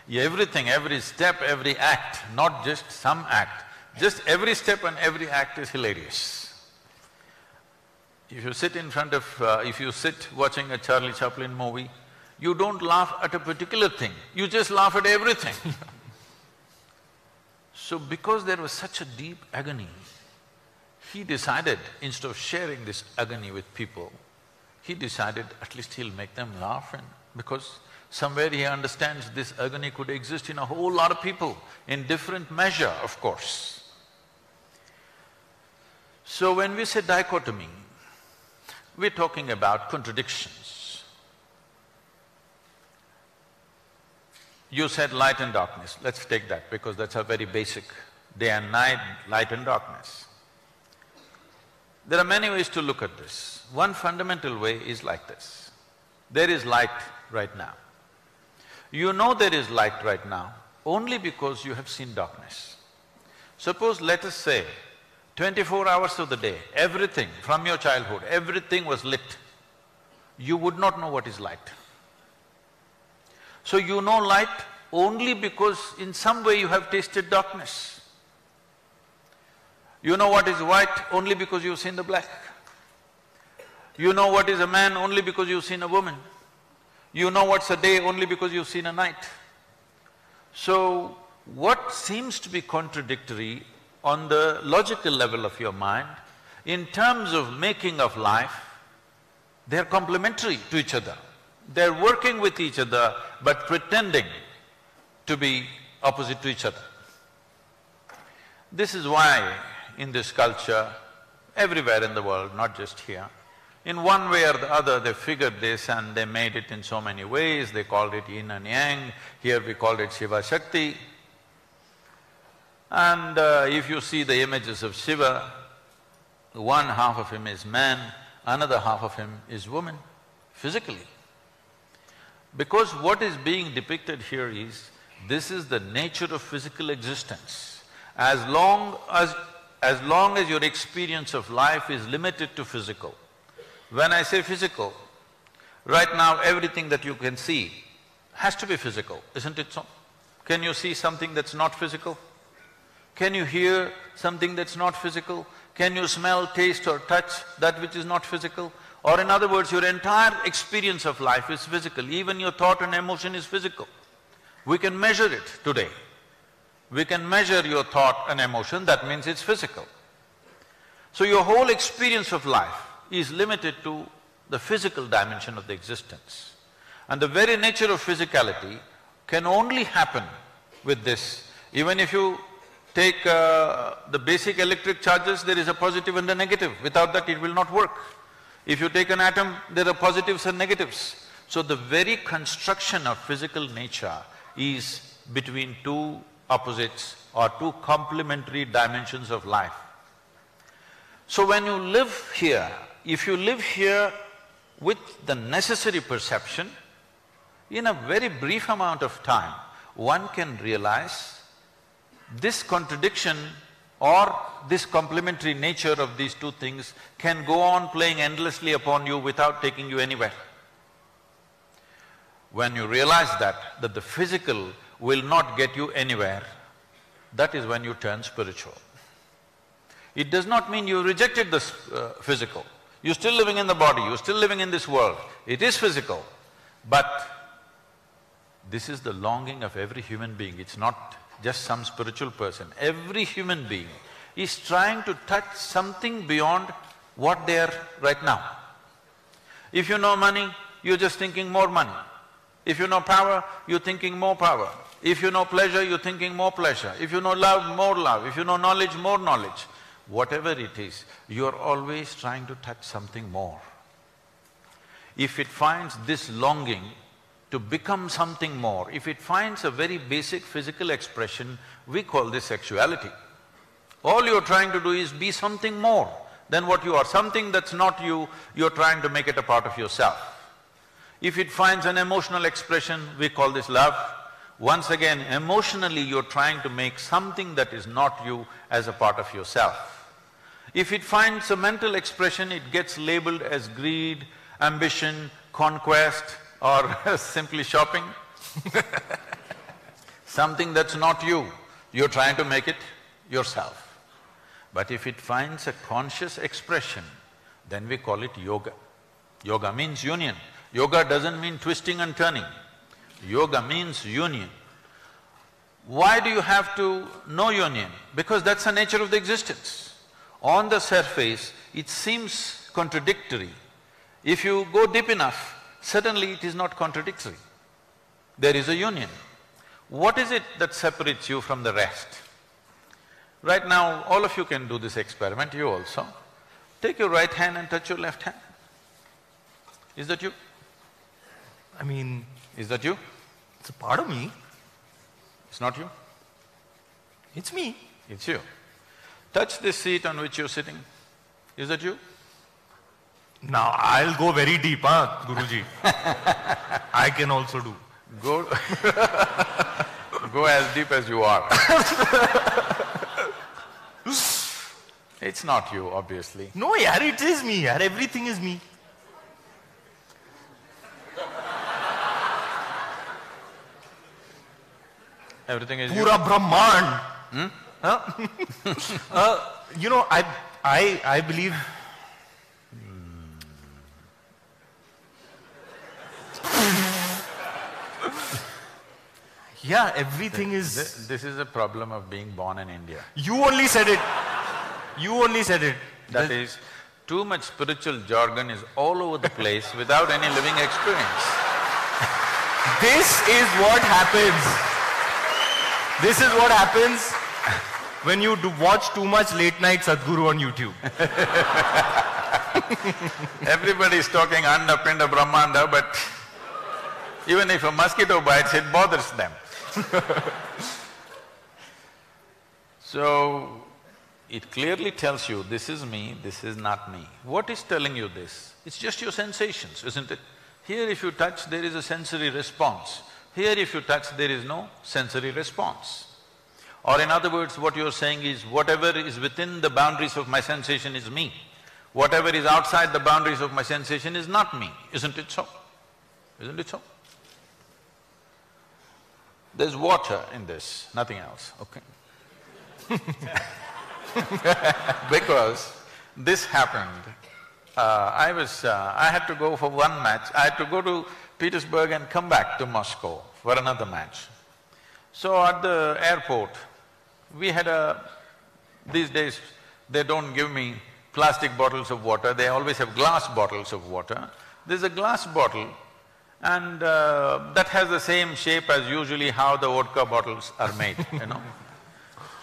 Everything, every step, every act, not just some act, just every step and every act is hilarious. If you sit watching a Charlie Chaplin movie, you don't laugh at a particular thing, you just laugh at everything. So because there was such a deep agony, he decided, instead of sharing this agony with people, he decided at least he'll make them laugh, and because somewhere he understands this agony could exist in a whole lot of people, in different measure, of course. So when we say dichotomy, we're talking about contradictions. You said light and darkness, let's take that because that's a very basic day and night, light and darkness. There are many ways to look at this. One fundamental way is like this. There is light right now. You know there is light right now only because you have seen darkness. Suppose, let us say, 24 hours of the day, everything from your childhood, everything was lit, you would not know what is light. So you know light only because in some way you have tasted darkness. You know what is white only because you've seen the black. You know what is a man only because you've seen a woman. You know what's a day only because you've seen a night. So, what seems to be contradictory on the logical level of your mind, in terms of making of life, they're complementary to each other. They're working with each other but pretending to be opposite to each other. This is why in this culture, everywhere in the world, not just here, in one way or the other they figured this and they made it in so many ways. They called it yin and yang, here we called it Shiva Shakti. And if you see the images of Shiva, one half of him is man, another half of him is woman, physically. Because what is being depicted here is, this is the nature of physical existence. As long as your experience of life is limited to physical. When I say physical, right now everything that you can see has to be physical, isn't it so? Can you see something that's not physical? Can you hear something that's not physical? Can you smell, taste or touch that which is not physical? Or in other words, your entire experience of life is physical, even your thought and emotion is physical. We can measure it today. We can measure your thought and emotion, that means it's physical. So your whole experience of life is limited to the physical dimension of the existence. And the very nature of physicality can only happen with this. Even if you take the basic electric charges, there is a positive and a negative. Without that, it will not work. If you take an atom, there are positives and negatives. So the very construction of physical nature is between two opposites or two complementary dimensions of life. So when you live here, if you live here with the necessary perception, in a very brief amount of time, one can realize this contradiction or this complementary nature of these two things can go on playing endlessly upon you without taking you anywhere. When you realize that the physical will not get you anywhere, that is when you turn spiritual. It does not mean you rejected the physical. You're still living in the body, you're still living in this world. It is physical, but this is the longing of every human being. It's not just some spiritual person. Every human being is trying to touch something beyond what they are right now. If you know money, you're just thinking more money. If you know power, you're thinking more power. If you know pleasure, you're thinking more pleasure. If you know love, more love. If you know knowledge, more knowledge. Whatever it is, you're always trying to touch something more. If it finds this longing to become something more, if it finds a very basic physical expression, we call this sexuality. All you're trying to do is be something more than what you are. Something that's not you, you're trying to make it a part of yourself. If it finds an emotional expression, we call this love. Once again, emotionally you're trying to make something that is not you as a part of yourself. If it finds a mental expression, it gets labeled as greed, ambition, conquest, or simply shopping. Something that's not you, you're trying to make it yourself. But if it finds a conscious expression, then we call it yoga. Yoga means union. Yoga doesn't mean twisting and turning. Yoga means union. Why do you have to know union? Because that's the nature of the existence. On the surface, it seems contradictory. If you go deep enough, suddenly it is not contradictory. There is a union. What is it that separates you from the rest? Right now, all of you can do this experiment, you also. Take your right hand and touch your left hand. Is that you? I mean… Is that you? It's a part of me. It's not you? It's me. It's you. Touch this seat on which you're sitting. Is that you? Now I'll go very deep, huh, Guruji? I can also do. Go… go as deep as you are. It's not you, obviously. No, yaar, it is me, yaar. Everything is me. Everything is Pura Brahman. Hmm? Huh? You know, I believe… Yeah, everything is… This is a problem of being born in India. You only said it. You only said it. That is, too much spiritual jargon is all over the place without any living experience. This is what happens. This is what happens when you watch too much late night Sadhguru on YouTube. Everybody is talking Anda, Pinda, Brahmanda, but even if a mosquito bites, it bothers them. So, it clearly tells you, this is me, this is not me. What is telling you this? It's just your sensations, isn't it? Here if you touch, there is a sensory response. Here if you touch, there is no sensory response. Or in other words, what you're saying is, whatever is within the boundaries of my sensation is me. Whatever is outside the boundaries of my sensation is not me. Isn't it so? Isn't it so? There's water in this, nothing else, okay? Because this happened, I had to go for one match, I had to go to Petersburg and come back to Moscow for another match. So at the airport, we had these days they don't give me plastic bottles of water, they always have glass bottles of water. There's a glass bottle and that has the same shape as usually how the vodka bottles are made, you know.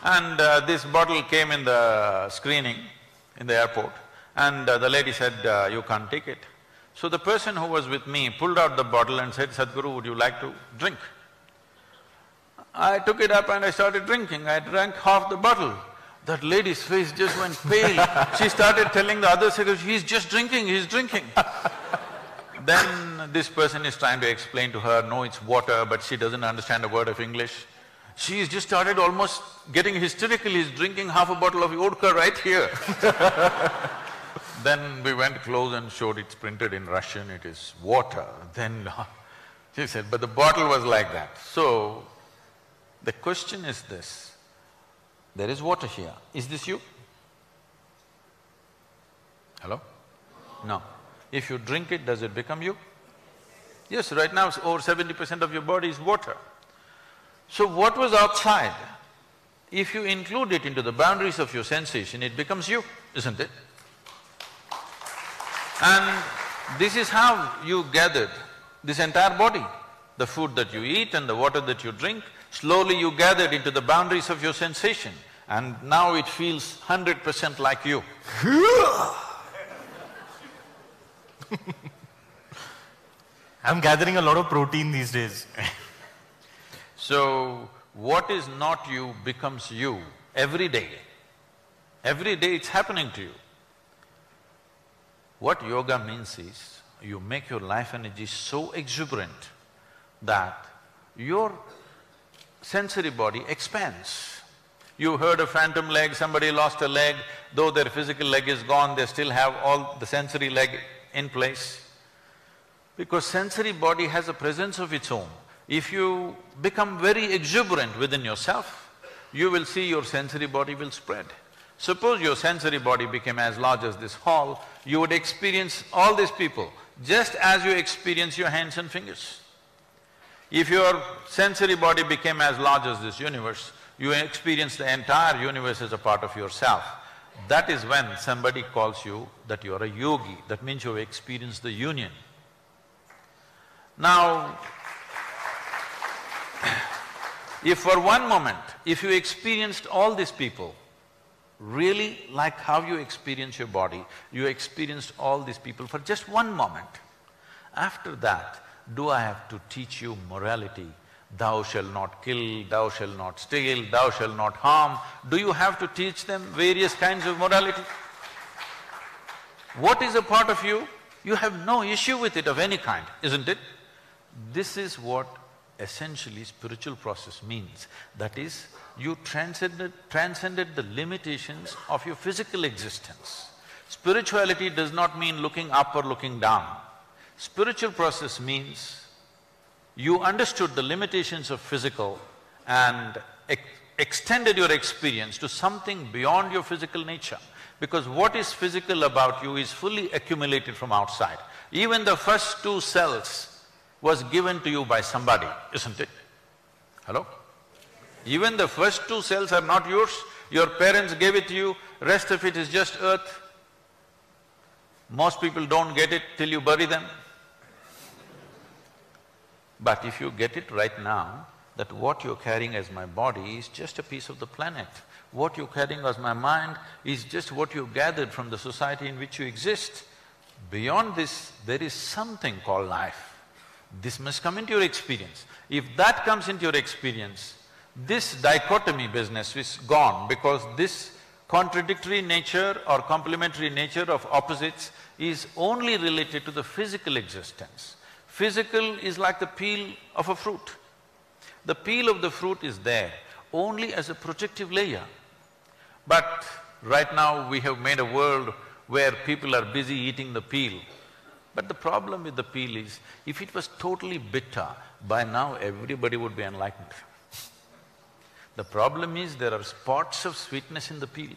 And this bottle came in the screening in the airport and the lady said, you can't take it. So the person who was with me pulled out the bottle and said, Sadhguru, would you like to drink? I took it up and I started drinking. I drank half the bottle. That lady's face just went pale. She started telling the other secretary, he's just drinking, he's drinking. Then this person is trying to explain to her, no, it's water, but she doesn't understand a word of English. She's just started almost getting hysterical, he's drinking half a bottle of vodka right here. Then we went close and showed it's printed in Russian, it is water. Then she said, but the bottle was like that. So, the question is this, there is water here, is this you? Hello? No. If you drink it, does it become you? Yes, right now over 70% of your body is water. So what was outside, if you include it into the boundaries of your sensation, it becomes you, isn't it? And this is how you gathered this entire body. The food that you eat and the water that you drink, slowly you gathered into the boundaries of your sensation and now it feels 100% like you. I'm gathering a lot of protein these days. So, what is not you becomes you every day. Every day it's happening to you. What yoga means is, you make your life energy so exuberant that your sensory body expands. You heard a phantom leg, somebody lost a leg, though their physical leg is gone, they still have all the sensory leg in place. Because sensory body has a presence of its own. If you become very exuberant within yourself, you will see your sensory body will spread. Suppose your sensory body became as large as this hall, you would experience all these people just as you experience your hands and fingers. If your sensory body became as large as this universe, you experience the entire universe as a part of yourself. That is when somebody calls you that you are a yogi, that means you have experienced the union. Now, if for one moment, if you experienced all these people, really like how you experience your body, you experienced all these people for just one moment. After that, do I have to teach you morality? Thou shalt not kill, thou shalt not steal, thou shalt not harm. Do you have to teach them various kinds of morality? What is a part of you? You have no issue with it of any kind, isn't it? This is what essentially spiritual process means. That is, you transcended the limitations of your physical existence. Spirituality does not mean looking up or looking down. Spiritual process means you understood the limitations of physical and extended your experience to something beyond your physical nature. Because what is physical about you is fully accumulated from outside. Even the first 2 cells was given to you by somebody, isn't it? Hello? Even the first 2 cells are not yours, your parents gave it to you, rest of it is just earth. Most people don't get it till you bury them. But if you get it right now, that what you're carrying as my body is just a piece of the planet. What you're carrying as my mind is just what you gathered from the society in which you exist. Beyond this, there is something called life. This must come into your experience. If that comes into your experience, this dichotomy business is gone, because this contradictory nature or complementary nature of opposites is only related to the physical existence. Physical is like the peel of a fruit. The peel of the fruit is there only as a protective layer. But right now we have made a world where people are busy eating the peel. But the problem with the peel is, if it was totally bitter, by now everybody would be enlightened. The problem is there are spots of sweetness in the peel.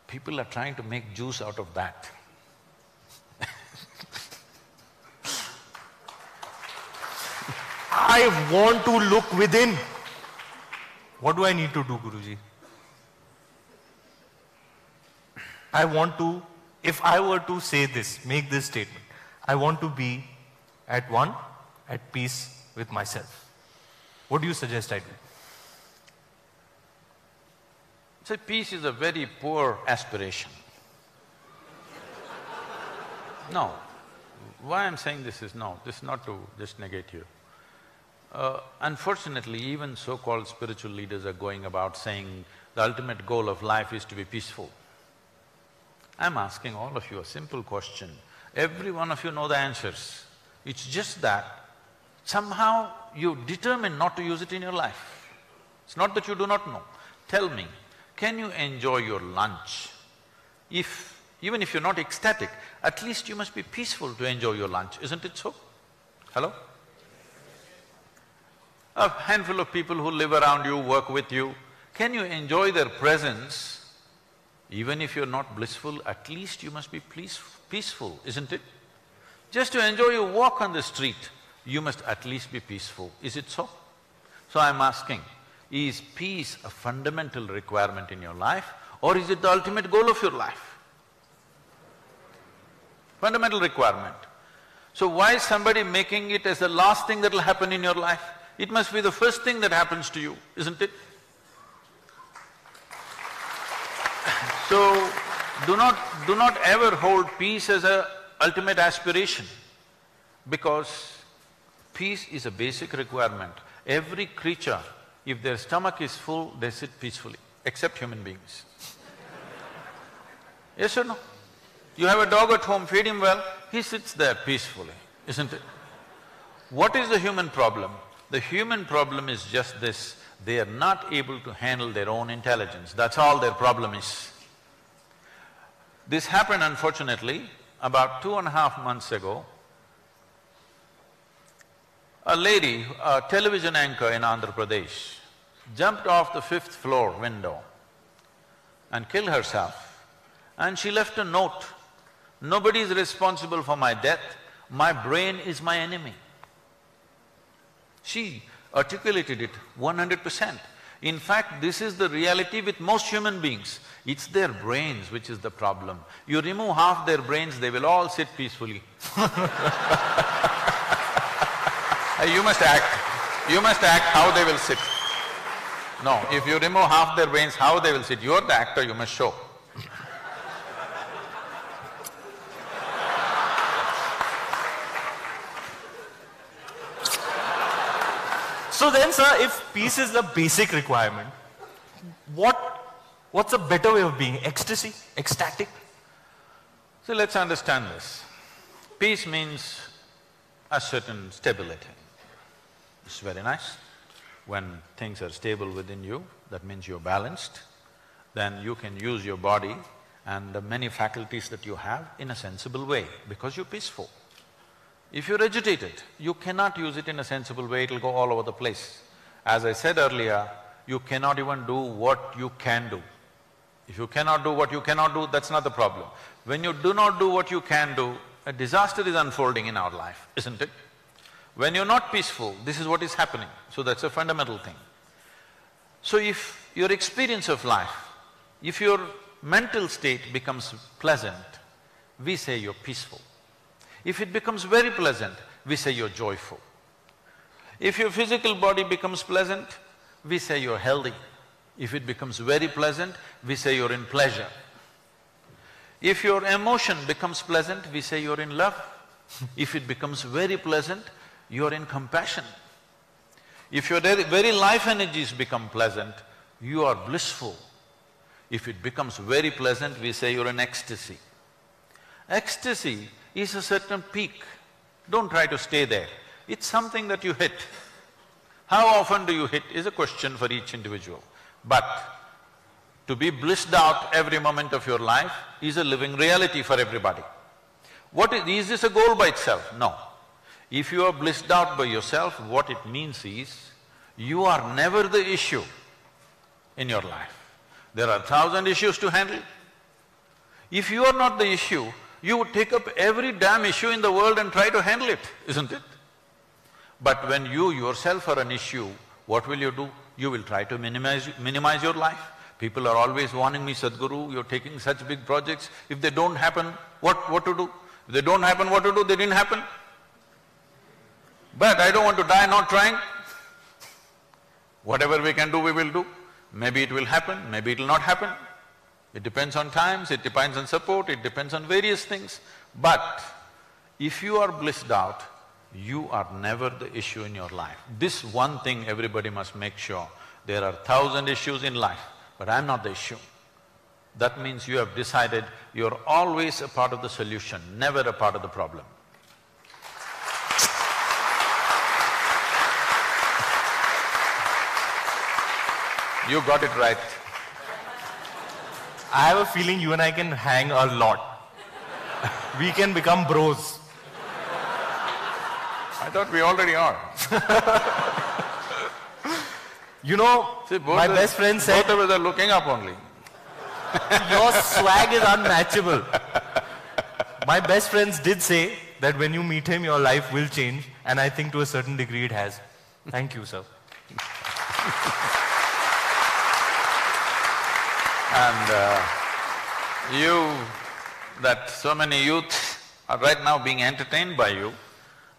People are trying to make juice out of that. I want to look within. What do I need to do, Guruji? I want to, if I were to say this, make this statement, I want to be at one, at peace with myself. What do you suggest I do? See, peace is a very poor aspiration. No. Why I'm saying this is no, this is not to just negate you. Unfortunately, even so-called spiritual leaders are going about saying the ultimate goal of life is to be peaceful. I'm asking all of you a simple question. Every one of you know the answers. It's just that somehow you determine not to use it in your life. It's not that you do not know. Tell me, can you enjoy your lunch? Even if you're not ecstatic, at least you must be peaceful to enjoy your lunch, isn't it so? Hello? A handful of people who live around you, work with you, can you enjoy their presence? Even if you're not blissful, at least you must be peaceful, isn't it? Just to enjoy your walk on the street, you must at least be peaceful, is it so? So I'm asking, is peace a fundamental requirement in your life, or is it the ultimate goal of your life? Fundamental requirement. So why is somebody making it as the last thing that'll happen in your life? It must be the first thing that happens to you, isn't it? So, do not ever hold peace as a ultimate aspiration, because peace is a basic requirement. Every creature, if their stomach is full, they sit peacefully, except human beings. Yes or no? You have a dog at home, feed him well, he sits there peacefully, isn't it? What is the human problem? The human problem is just this, they are not able to handle their own intelligence, that's all their problem is. This happened unfortunately about 2.5 months ago. A lady, a television anchor in Andhra Pradesh, jumped off the 5th floor window and killed herself, and she left a note, "Nobody is responsible for my death, my brain is my enemy." She articulated it 100%. In fact, this is the reality with most human beings. It's their brains which is the problem. You remove half their brains, they will all sit peacefully. You must act how they will sit. No, if you remove half their brains, how they will sit? You're the actor, you must show. So then, sir, if peace is the basic requirement, what's a better way of being? Ecstasy? Ecstatic? So let's understand this. Peace means a certain stability. It's very nice. When things are stable within you, that means you're balanced. Then you can use your body and the many faculties that you have in a sensible way because you're peaceful. If you're agitated, you cannot use it in a sensible way, it'll go all over the place. As I said earlier, you cannot even do what you can do. If you cannot do what you cannot do, that's not the problem. When you do not do what you can do, a disaster is unfolding in our life, isn't it? When you're not peaceful, this is what is happening. So that's a fundamental thing. So if your experience of life, if your mental state becomes pleasant, we say you're peaceful. If it becomes very pleasant, we say you're joyful. If your physical body becomes pleasant, we say you're healthy. If it becomes very pleasant, we say you're in pleasure. If your emotion becomes pleasant, we say you're in love. If it becomes very pleasant, you're in compassion. If your very life energies become pleasant, you are blissful. If it becomes very pleasant, we say you're in ecstasy. Ecstasy is a certain peak. Don't try to stay there. It's something that you hit. How often do you hit is a question for each individual. But to be blissed out every moment of your life is a living reality for everybody. Is this a goal by itself? No. If you are blissed out by yourself, what it means is, you are never the issue in your life. There are 1,000 issues to handle. If you are not the issue, you would take up every damn issue in the world and try to handle it, isn't it? But when you yourself are an issue, what will you do? You will try to minimize your life. People are always warning me, Sadhguru, you're taking such big projects, if they don't happen, what to do? If they don't happen, what to do? They didn't happen. But I don't want to die not trying. Whatever we can do, we will do. Maybe it will happen, maybe it will not happen. It depends on times, it depends on support, it depends on various things. But if you are blissed out, you are never the issue in your life. This one thing everybody must make sure. There are 1,000 issues in life, but I'm not the issue. That means you have decided you're always a part of the solution, never a part of the problem. You got it right. I have a feeling you and I can hang a lot. We can become bros. I thought we already are. You know, See, my best friend said… both of us are looking up only. Your swag is unmatchable. My best friends did say that when you meet him, your life will change, and I think to a certain degree it has. Thank you, sir. And that so many youths are right now being entertained by you,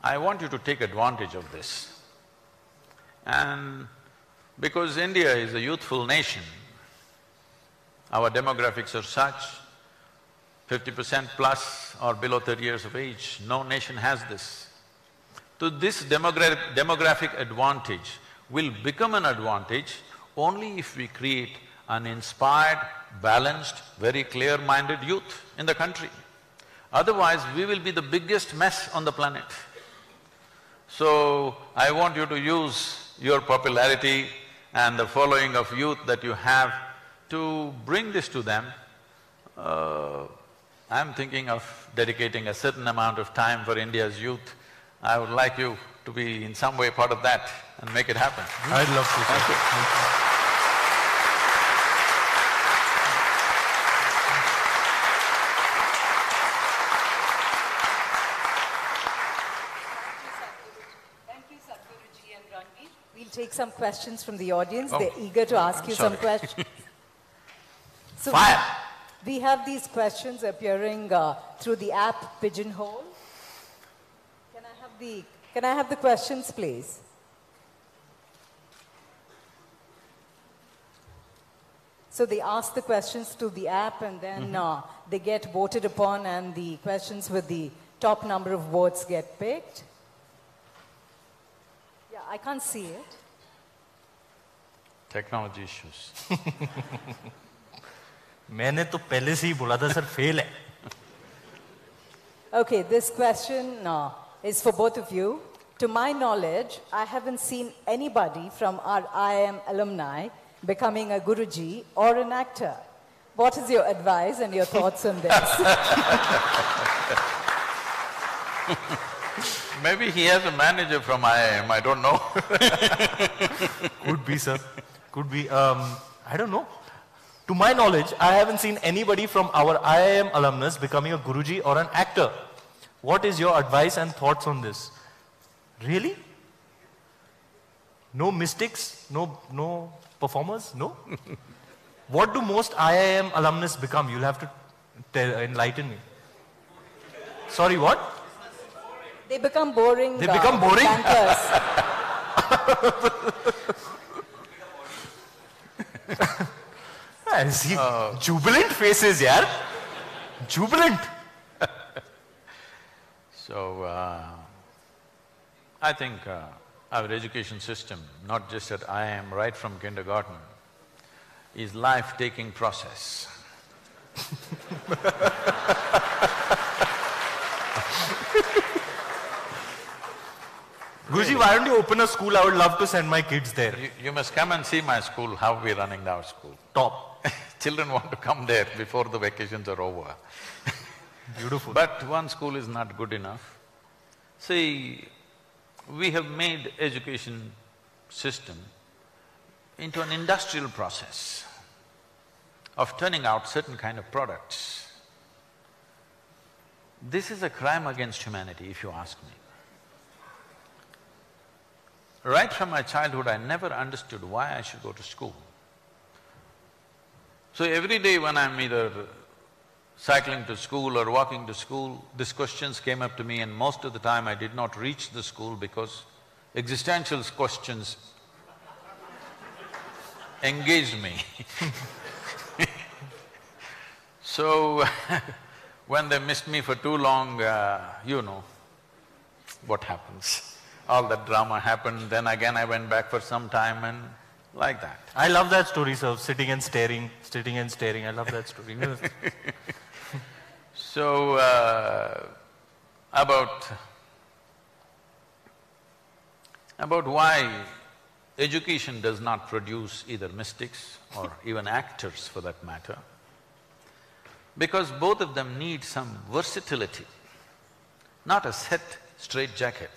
I want you to take advantage of this. And because India is a youthful nation, our demographics are such, 50% plus or below 30 years of age, no nation has this. So this demographic advantage will become an advantage only if we create an inspired, balanced, very clear-minded youth in the country. Otherwise, we will be the biggest mess on the planet. So, I want you to use your popularity and the following of youth that you have to bring this to them. I'm thinking of dedicating a certain amount of time for India's youth. I would like you to be in some way part of that and make it happen. I'd love to. Thank you. Thank you. Take some questions from the audience. They're eager to ask you some questions. So Fire! We have these questions appearing through the app Pigeonhole. Can I have the questions, please? So they ask the questions to the app and then they get voted upon and the questions with the top number of votes get picked. Yeah, I can't see it. Technology issues. मैंने तो पहले से ही बोला था sir fail है. Okay, this question is for both of you. To my knowledge, I haven't seen anybody from our IIM alumni becoming a Guruji or an actor. What is your advice and your thoughts on this? Maybe he has a manager from IIM, I don't know. Could be, sir. Could be. I don't know. To my knowledge, I haven't seen anybody from our IIM alumnus becoming a Guruji or an actor. What is your advice and thoughts on this? Really? No mystics? No performers? No? What do most IIM alumnus become? You'll have to enlighten me. Sorry, what? They become boring. They become boring? Bankers. I see jubilant faces, yaar. Jubilant. So, I think our education system, not just at IIM, right from kindergarten, is life-taking process. Guruji, why don't you open a school? I would love to send my kids there. You must come and see my school, how we're running our school. Top. Children want to come there before the vacations are over. Beautiful. But one school is not good enough. See, we have made education system into an industrial process of turning out certain kind of products. This is a crime against humanity, if you ask me. Right from my childhood, I never understood why I should go to school. So every day when I'm either cycling to school or walking to school, these questions came up to me, and most of the time I did not reach the school because existential questions engaged me. So, when they missed me for too long, you know what happens. All that drama happened, then again I went back for some time and like that. I love that story, sir, sitting and staring. I love that story. So, about why education does not produce either mystics or even actors for that matter, because both of them need some versatility, not a set straitjacket.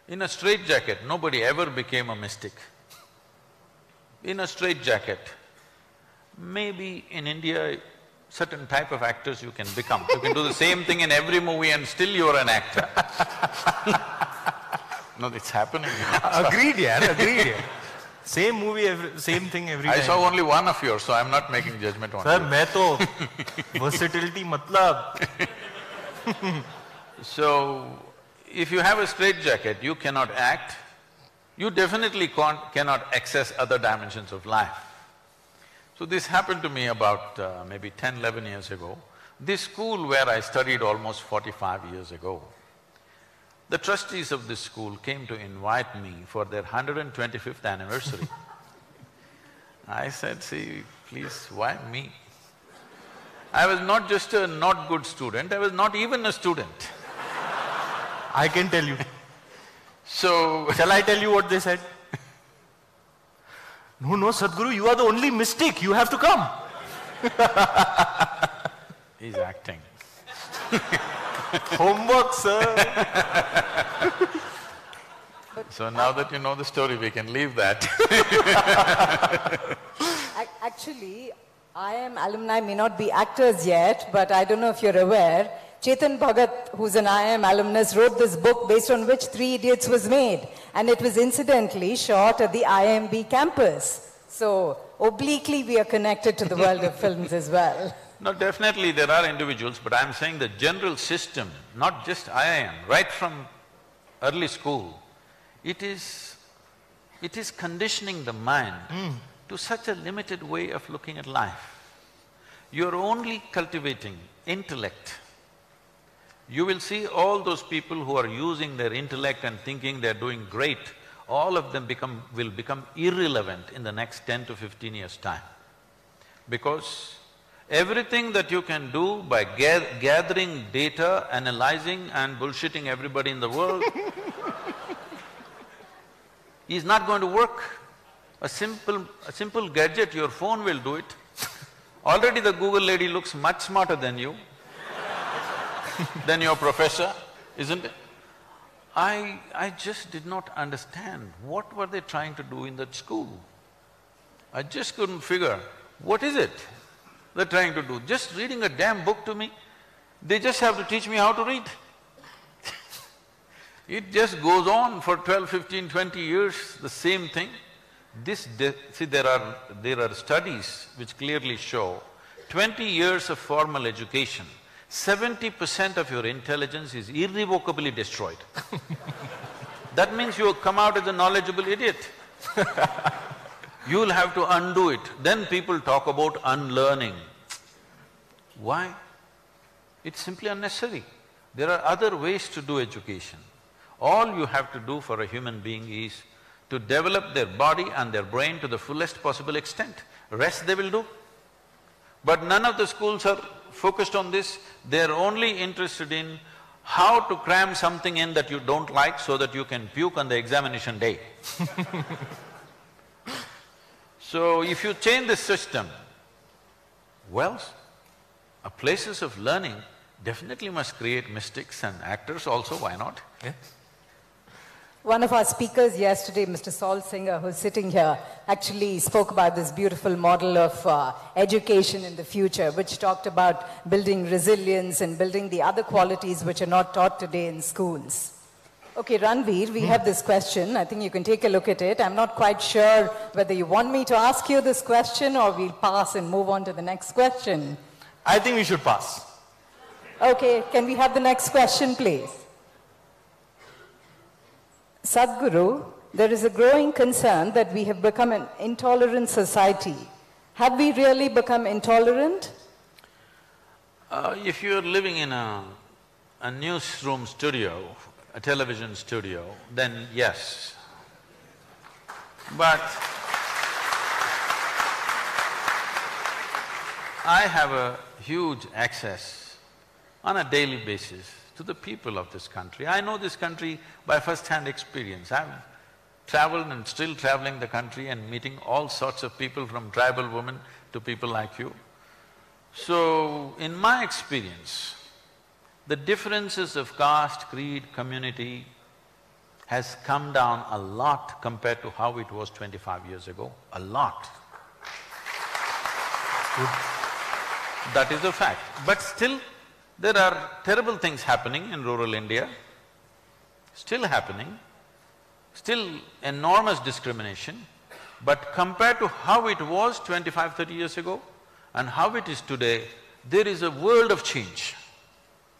In a straitjacket, nobody ever became a mystic. In a straitjacket, maybe in India, certain type of actors you can become. You can do the same thing in every movie and still you're an actor. No, it's happening. Agreed, yeah, agreed. Yeah. Same movie, same thing every time. I saw only one of yours, so I'm not making judgment on Sir, you. मैं तो versatility मतलब. So, if you have a straitjacket, you cannot act, you definitely cannot access other dimensions of life. So this happened to me about maybe 10, 11 years ago. This school where I studied almost 45 years ago, the trustees of this school came to invite me for their 125th anniversary. I said, see, please, why me? I was not just a not good student, I was not even a student. I can tell you. So… Shall I tell you what they said? No, Sadhguru, you are the only mystic, you have to come. He's acting. Homework, sir. So now that you know the story, we can leave that. Actually, IIM alumni may not be actors yet, but I don't know if you're aware, Chetan Bhagat, who's an IIM alumnus, wrote this book based on which Three Idiots was made. And it was incidentally shot at the IIMB campus. So, obliquely we are connected to the world of films as well. No, definitely there are individuals, but I'm saying the general system, not just IIM, right from early school, it is conditioning the mind to such a limited way of looking at life. You're only cultivating intellect. You will see all those people who are using their intellect and thinking they're doing great, all of them will become irrelevant in the next 10 to 15 years' time. Because everything that you can do by gathering data, analyzing and bullshitting everybody in the world is not going to work. A simple gadget, your phone will do it. Already the Google lady looks much smarter than you, than your professor, isn't it? I just did not understand what were they trying to do in that school. I just couldn't figure, what is it they're trying to do? Just reading a damn book to me? They just have to teach me how to read. It just goes on for 12, 15, 20 years, the same thing. See, there are studies which clearly show 20 years of formal education, 70% of your intelligence is irrevocably destroyed. That means you come out as a knowledgeable idiot. You'll have to undo it. Then people talk about unlearning. Why? It's simply unnecessary. There are other ways to do education. All you have to do for a human being is to develop their body and their brain to the fullest possible extent. Rest they will do. But none of the schools are focused on this. They're only interested in how to cram something in that you don't like so that you can puke on the examination day. So if you change the system, well, places of learning definitely must create mystics and actors also, why not? Yeah. One of our speakers yesterday, Mr. Saul Singer, who's sitting here, actually spoke about this beautiful model of education in the future, which talked about building resilience and building the other qualities which are not taught today in schools. Okay, Ranveer, we have this question. I think you can take a look at it. I'm not quite sure whether you want me to ask you this question or we'll pass and move on to the next question. I think we should pass. Okay, can we have the next question, please? Sadhguru, there is a growing concern that we have become an intolerant society. Have we really become intolerant? If you're living in a newsroom studio, a television studio, then yes. But I have a huge access on a daily basis to the people of this country. I know this country by first-hand experience. I've traveled and still traveling the country and meeting all sorts of people, from tribal women to people like you. So, in my experience, the differences of caste, creed, community has come down a lot compared to how it was 25 years ago, a lot. That is a fact. But still, there are terrible things happening in rural India, still happening, still enormous discrimination. But compared to how it was 25, 30 years ago and how it is today, there is a world of change.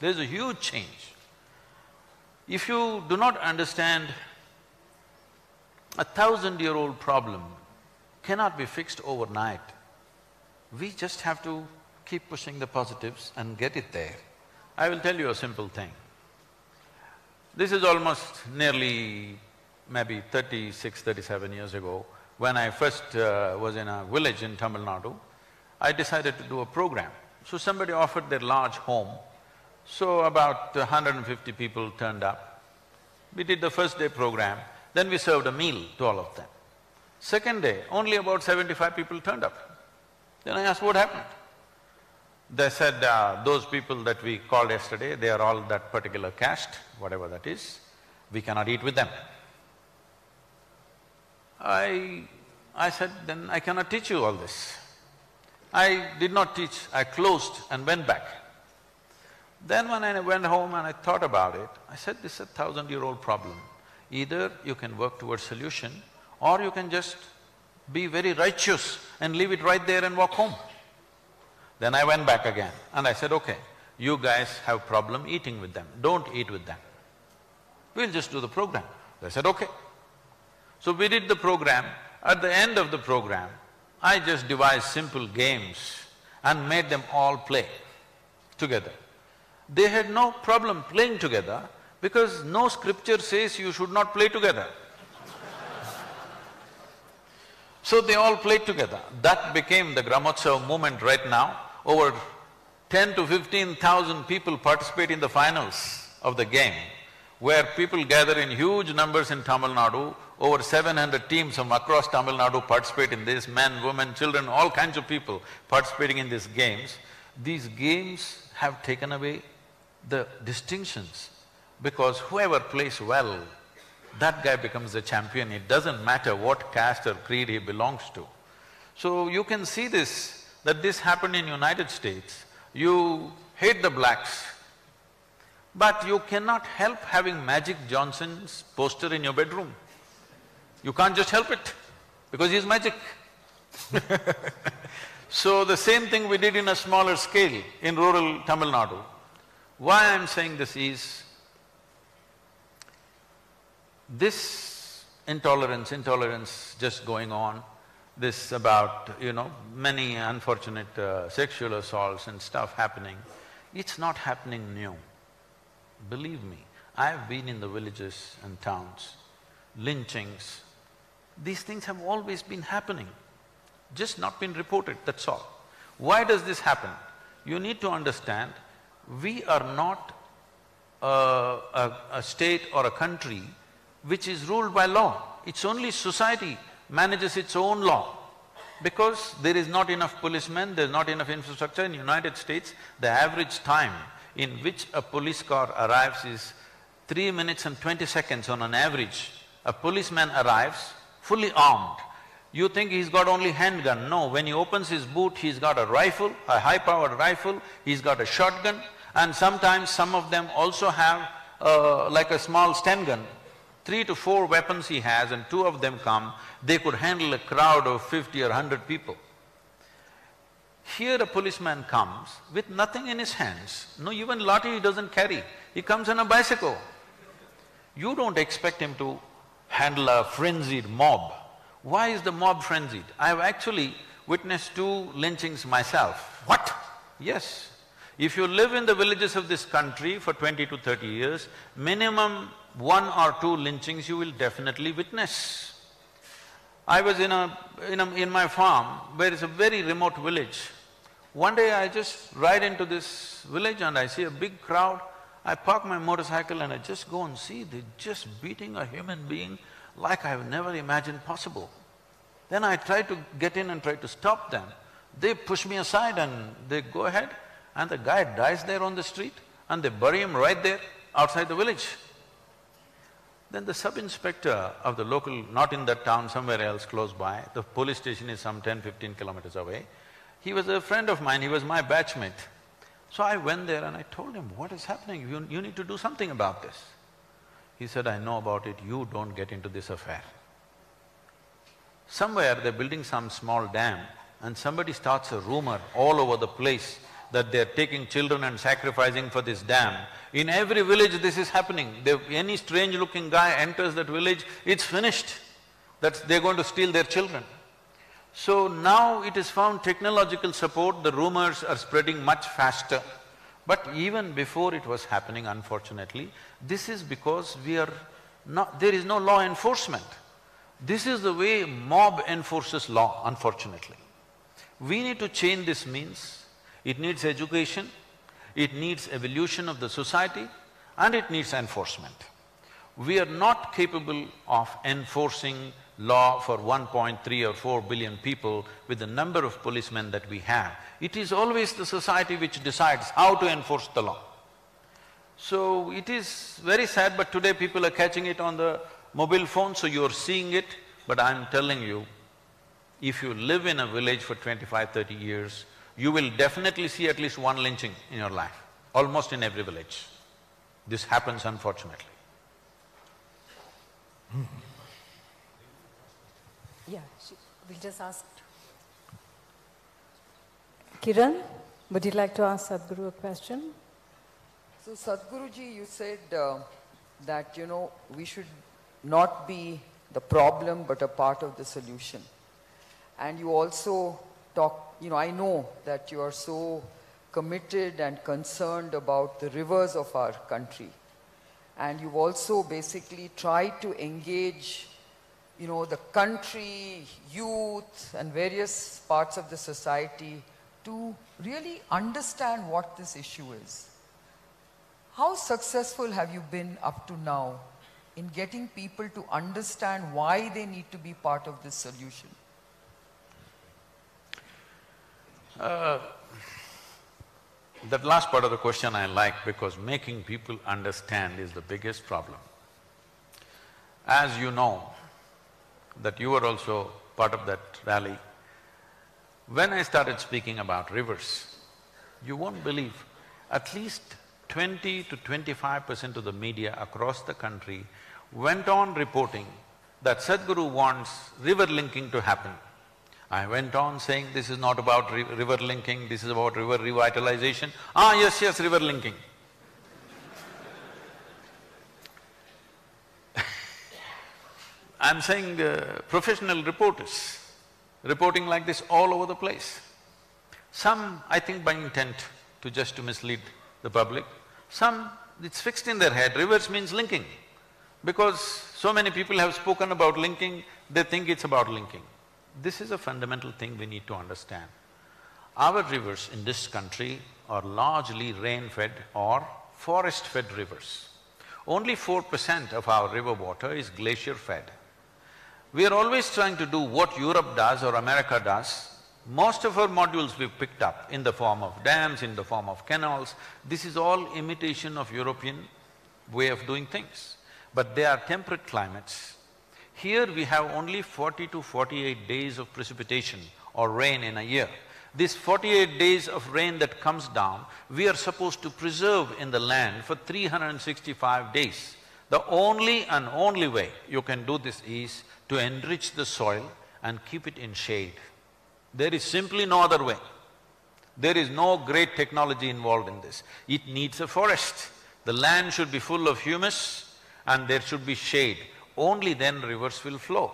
There is a huge change. If you do not understand, 1,000-year-old problem cannot be fixed overnight. We just have to keep pushing the positives and get it there. I will tell you a simple thing. This is almost nearly maybe 36, 37 years ago. When I first was in a village in Tamil Nadu, I decided to do a program. So somebody offered their large home, so about 150 people turned up. We did the first day program, then we served a meal to all of them. Second day, only about 75 people turned up. Then I asked, what happened? They said, those people that we called yesterday, they are all that particular caste, whatever that is, we cannot eat with them. I said, then I cannot teach you all this. I did not teach, I closed and went back. Then when I went home and I thought about it, I said, this is a 1,000-year-old problem. Either you can work towards solution or you can just be very righteous and leave it right there and walk home. Then I went back again and I said, okay, you guys have problem eating with them, don't eat with them. We'll just do the program. They said, okay. So we did the program. At the end of the program, I just devised simple games and made them all play together. They had no problem playing together because no scripture says you should not play together. So they all played together. That became the Gramotsav movement right now. Over 10 to 15,000 people participate in the finals of the game, where people gather in huge numbers in Tamil Nadu. Over 700 teams from across Tamil Nadu participate in this, men, women, children, all kinds of people participating in these games. These games have taken away the distinctions, because whoever plays well, that guy becomes the champion. It doesn't matter what caste or creed he belongs to. So you can see this, that this happened in United States. You hate the blacks, but you cannot help having Magic Johnson's poster in your bedroom. You can't just help it, because he's magic. So the same thing we did in a smaller scale in rural Tamil Nadu. Why I'm saying this is, this intolerance just going on, this about, many unfortunate sexual assaults and stuff happening, it's not happening new. Believe me, I've been in the villages and towns, lynchings, these things have always been happening, just not been reported, that's all. Why does this happen? You need to understand, we are not a state or a country which is ruled by law. It's only society manages its own law. Because there is not enough policemen, there's not enough infrastructure. In United States, the average time in which a police car arrives is 3 minutes and 20 seconds on an average. A policeman arrives fully armed. You think he's got only handgun. No, when he opens his boot, he's got a rifle, a high-powered rifle, he's got a shotgun, and sometimes some of them also have like a small Sten gun. 3 to 4 weapons he has, and 2 of them come, they could handle a crowd of 50 or 100 people. Here a policeman comes with nothing in his hands, no even lathi he doesn't carry, he comes on a bicycle. You don't expect him to handle a frenzied mob. Why is the mob frenzied? I've actually witnessed 2 lynchings myself. What? Yes. If you live in the villages of this country for 20 to 30 years, minimum 1 or 2 lynchings you will definitely witness. I was in my farm, where is a very remote village. One day I just ride into this village and I see a big crowd. I park my motorcycle and I just go and see, they're just beating a human being like I've never imagined possible. Then I try to get in and try to stop them. They push me aside and they go ahead, and the guy dies there on the street, and they bury him right there outside the village. Then the sub-inspector of the local, not in that town, somewhere else close by, the police station is some 10-15 kilometers away, he was a friend of mine, he was my batchmate. So I went there and I told him, what is happening? You need to do something about this. He said, I know about it, you don't get into this affair. Somewhere they're building some small dam, and somebody starts a rumor all over the place that they're taking children and sacrificing for this dam. In every village this is happening. Any strange-looking guy enters that village, it's finished. They're going to steal their children. So now it is found technological support, the rumors are spreading much faster. But even before it was happening, unfortunately, this is because there is no law enforcement. This is the way mob enforces law, unfortunately. We need to change this means. It needs education, it needs evolution of the society, and it needs enforcement. We are not capable of enforcing law for 1.3 or 4 billion people with the number of policemen that we have. It is always the society which decides how to enforce the law. So it is very sad, but today people are catching it on the mobile phone, so you're seeing it. But I'm telling you, if you live in a village for 25-30 years, you will definitely see at least 1 lynching in your life, almost in every village. This happens, unfortunately. Yeah, we'll just ask. Kiran, would you like to ask Sadhguru a question? So Sadhguruji, you said that, we should not be the problem but a part of the solution. And you also I know that you are so committed and concerned about the rivers of our country. And you've also basically tried to engage you know, the country, youth, and various parts of the society to really understand what this issue is. How successful have you been up to now in getting people to understand why they need to be part of this solution? That last part of the question I like, because making people understand is the biggest problem. As you know, that you were also part of that rally, when I started speaking about rivers, you won't believe, at least 20 to 25% of the media across the country went on reporting that Sadhguru wants river linking to happen. I went on saying, this is not about river linking, this is about river revitalization. Ah, yes, yes, river linking. I'm saying professional reporters reporting like this all over the place. Some, I think by intent to mislead the public. Some, it's fixed in their head, rivers means linking. Because so many people have spoken about linking, they think it's about linking. This is a fundamental thing we need to understand. Our rivers in this country are largely rain-fed or forest-fed rivers. Only 4% of our river water is glacier-fed. We are always trying to do what Europe does or America does. Most of our modules we've picked up in the form of dams, in the form of canals. This is all imitation of European way of doing things. But they are temperate climates. Here we have only 40 to 48 days of precipitation or rain in a year. This 48 days of rain that comes down, we are supposed to preserve in the land for 365 days. The only way you can do this is to enrich the soil and keep it in shade. There is simply no other way. There is no great technology involved in this. It needs a forest. The land should be full of humus and there should be shade. Only then rivers will flow.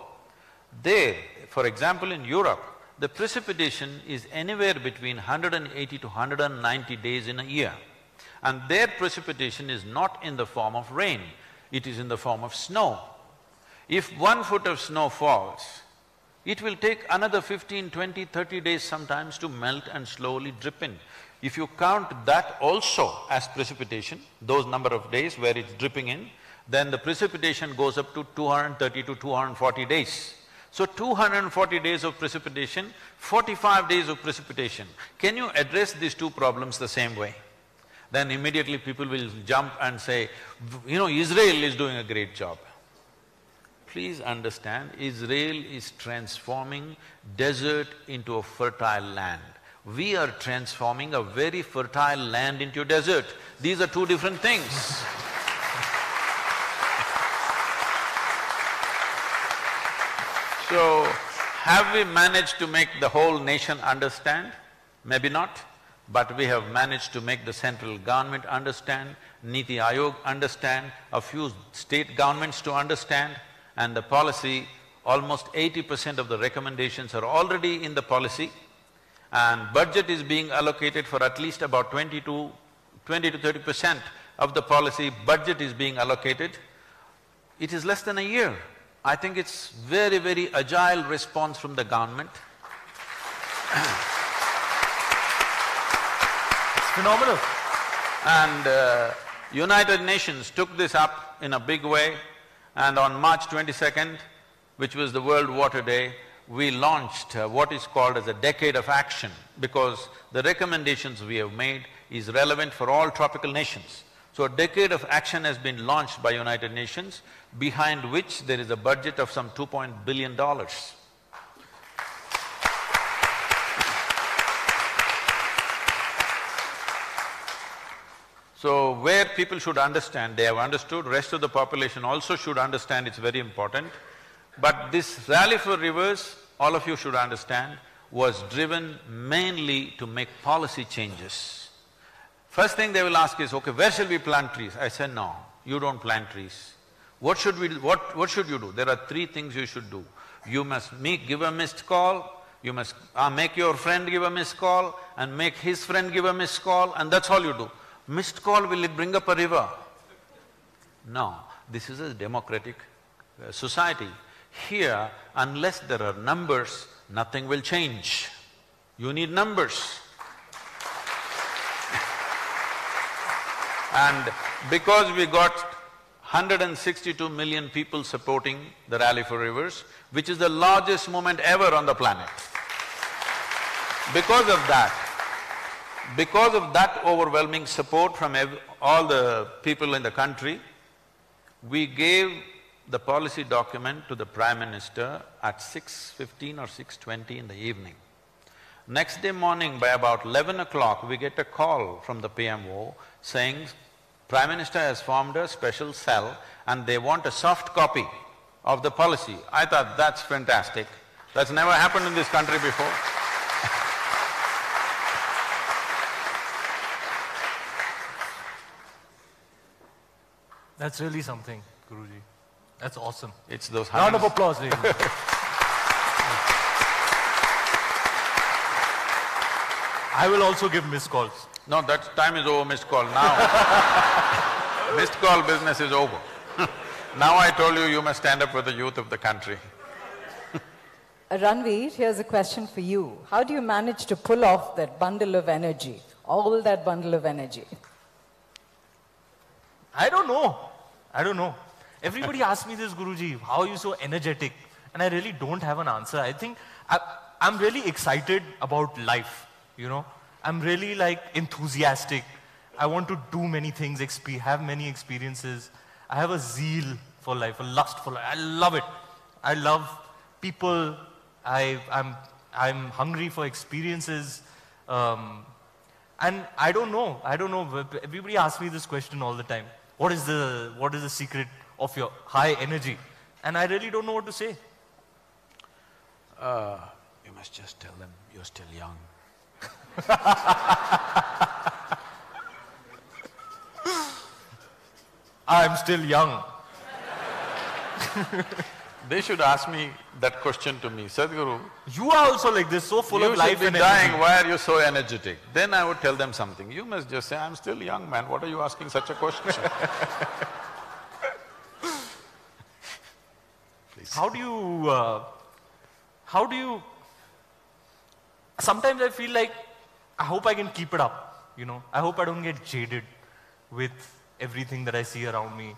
There, for example in Europe, the precipitation is anywhere between 180 to 190 days in a year. And their precipitation is not in the form of rain, it is in the form of snow. If 1 foot of snow falls, it will take another 15, 20, 30 days sometimes to melt and slowly drip in. If you count that also as precipitation, those number of days where it's dripping in, then the precipitation goes up to 230 to 240 days. So 240 days of precipitation, 45 days of precipitation. Can you address these two problems the same way? Then immediately people will jump and say, you know, Israel is doing a great job. Please understand, Israel is transforming desert into a fertile land. We are transforming a very fertile land into a desert. These are two different things. So, have we managed to make the whole nation understand? Maybe not, but we have managed to make the central government understand, Niti Aayog understand, a few state governments to understand, and the policy, almost 80% of the recommendations are already in the policy, and budget is being allocated for at least about 20 to 30% of the policy budget is being allocated. It is less than a year. I think it's very, very agile response from the government. It's phenomenal. And United Nations took this up in a big way, and on March 22nd, which was the World Water Day, we launched what is called as a decade of action, because the recommendations we have made is relevant for all tropical nations. So a decade of action has been launched by United Nations, behind which there is a budget of some $2 billion. So where people should understand, they have understood, rest of the population also should understand, it's very important. But this rally for rivers, all of you should understand, was driven mainly to make policy changes. First thing they will ask is, okay, where shall we plant trees? I said, no, you don't plant trees. What should we do? What should you do? There are three things you should do. You must give a missed call, you must make your friend give a missed call and make his friend give a missed call, and that's all you do. Missed call, will it bring up a river? No, this is a democratic society. Here, unless there are numbers, nothing will change. You need numbers. And because we got 162 million people supporting the Rally for Rivers, which is the largest movement ever on the planet. Because of that overwhelming support from all the people in the country, we gave the policy document to the Prime Minister at 6:15 or 6:20 in the evening. Next day morning by about 11 o'clock, we get a call from the PMO saying, Prime Minister has formed a special cell and they want a soft copy of the policy. I thought, that's fantastic. That's never happened in this country before. That's really something, Guruji. That's awesome. It's those Round of applause, ladies. I will also give missed calls. No, that time is over, missed call now. Missed call business is over. Now I told you, you must stand up for the youth of the country. Ranveer, here's a question for you. How do you manage to pull off that bundle of energy, all that bundle of energy? I don't know. I don't know. Everybody asks me this, Guruji, how are you so energetic? And I really don't have an answer. I think I'm really excited about life, you know. I'm really like enthusiastic. I want to do many things, have many experiences. I have a zeal for life, a lust for life. I love it. I love people. I'm hungry for experiences. And I don't know. Everybody asks me this question all the time. What is the secret of your high energy? And I really don't know what to say. You must just tell them you're still young. I'm still young. They should ask me that question to me, Sadhguru. You are also like this, so full of life and You should be dying, energy. why are you so energetic? Then I would tell them something. You must just say, I'm still young, man, what are you asking such a question? Please. How do you, sometimes I feel like, I hope I can keep it up, you know. I hope I don't get jaded with everything that I see around me.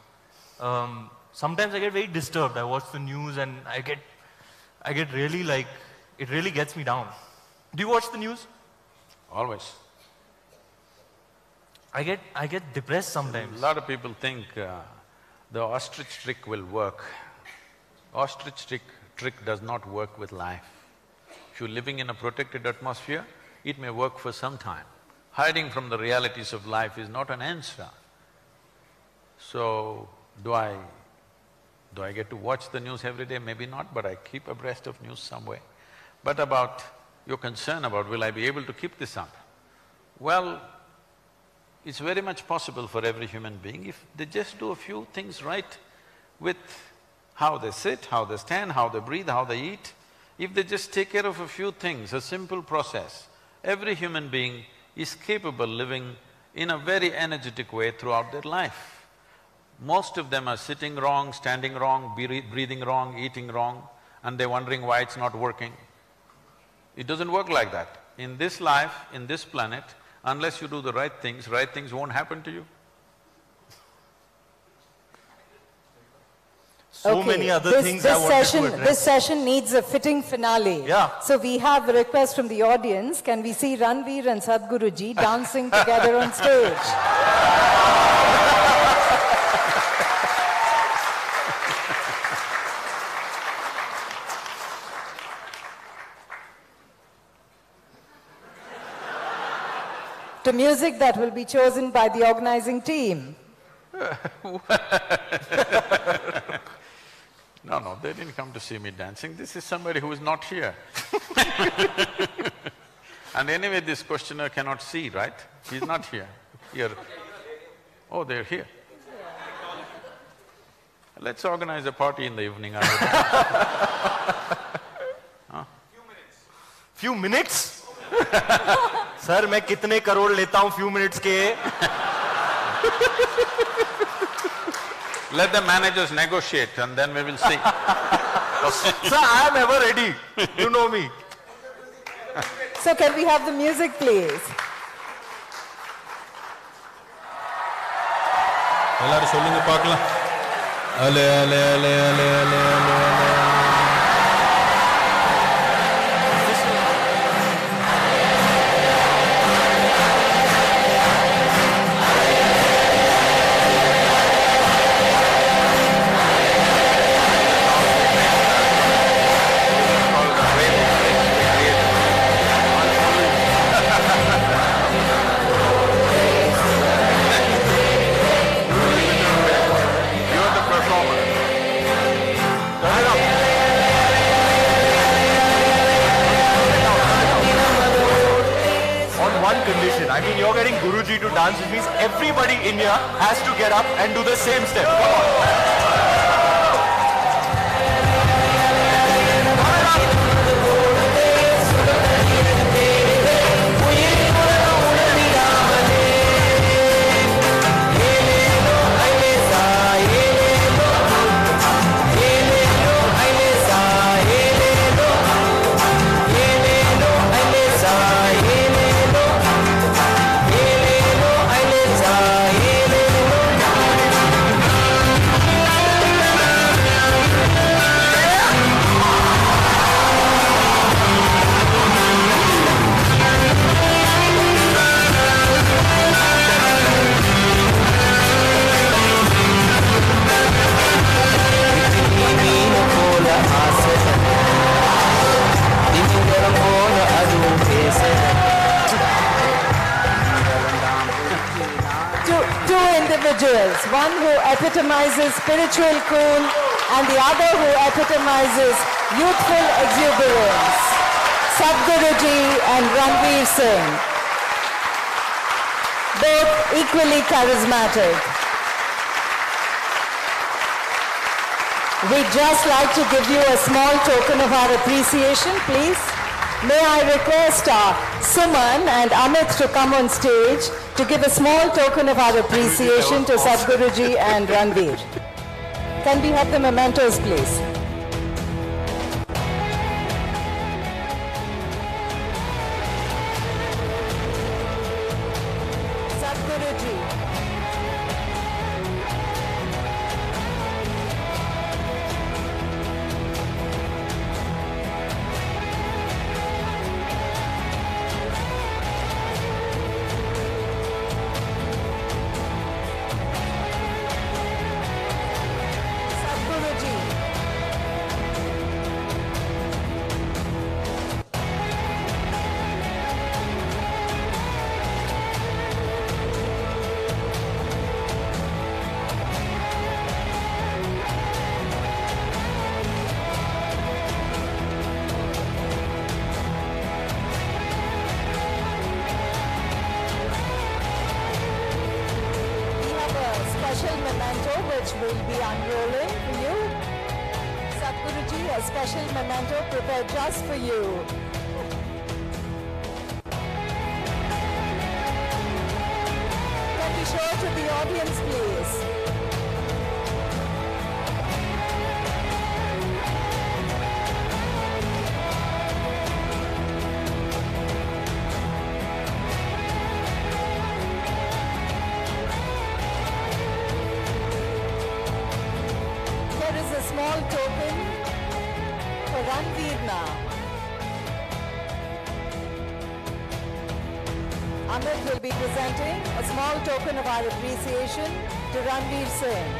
Sometimes I get very disturbed. I watch the news and I get really like, it really gets me down. Do you watch the news? Always. I get depressed sometimes. A lot of people think the ostrich trick will work. Ostrich trick does not work with life. If you're living in a protected atmosphere, it may work for some time. Hiding from the realities of life is not an answer. So, do I get to watch the news every day? Maybe not, but I keep abreast of news some way. But about your concern about will I be able to keep this up? Well, it's very much possible for every human being if they just do a few things right with how they sit, how they stand, how they breathe, how they eat. If they just take care of a few things, a simple process, every human being is capable living in a very energetic way throughout their life. Most of them are sitting wrong, standing wrong, breathing wrong, eating wrong, and they're wondering why it's not working. It doesn't work like that. In this life, in this planet, unless you do the right things won't happen to you. So many other things I wanted to address. This session needs a fitting finale. Yeah. So we have a request from the audience. Can we see Ranveer and Sadhguruji dancing together on stage? To music that will be chosen by the organizing team. No, they didn't come to see me dancing. This is somebody who is not here. And anyway, this questioner cannot see, right? He's not here. Oh, they're here. Let's organize a party in the evening. Huh? Few minutes? Sir, मैं कितने करोड़ लेता हूँ few minutes के? Let the managers negotiate and then we will see. Sir, I am ever ready. You know me. So can we have the music, please? எல்லாரும் சொல்லுங்க பார்க்கலாம். அலே அலே அலே அலே அலே அலே அலே. Condition. I mean, you're getting Guruji to dance, which means everybody in here has to get up and do the same step. Come on. Two individuals, one who epitomizes spiritual cool and the other who epitomizes youthful exuberance. Sadhguruji and Ranveer Singh. Both equally charismatic. We'd just like to give you a small token of our appreciation, please. May I request Suman and Amit to come on stage to give a small token of our appreciation to Sadhguruji and Ranveer. Can we have the mementos, please? Sadhguruji. Special memento which will be unrolling for you. Sadhguruji, a special memento prepared just for you. Can we show it to the audience, please? Small token for Ranveer now. Amit will be presenting a small token of our appreciation to Ranveer Singh.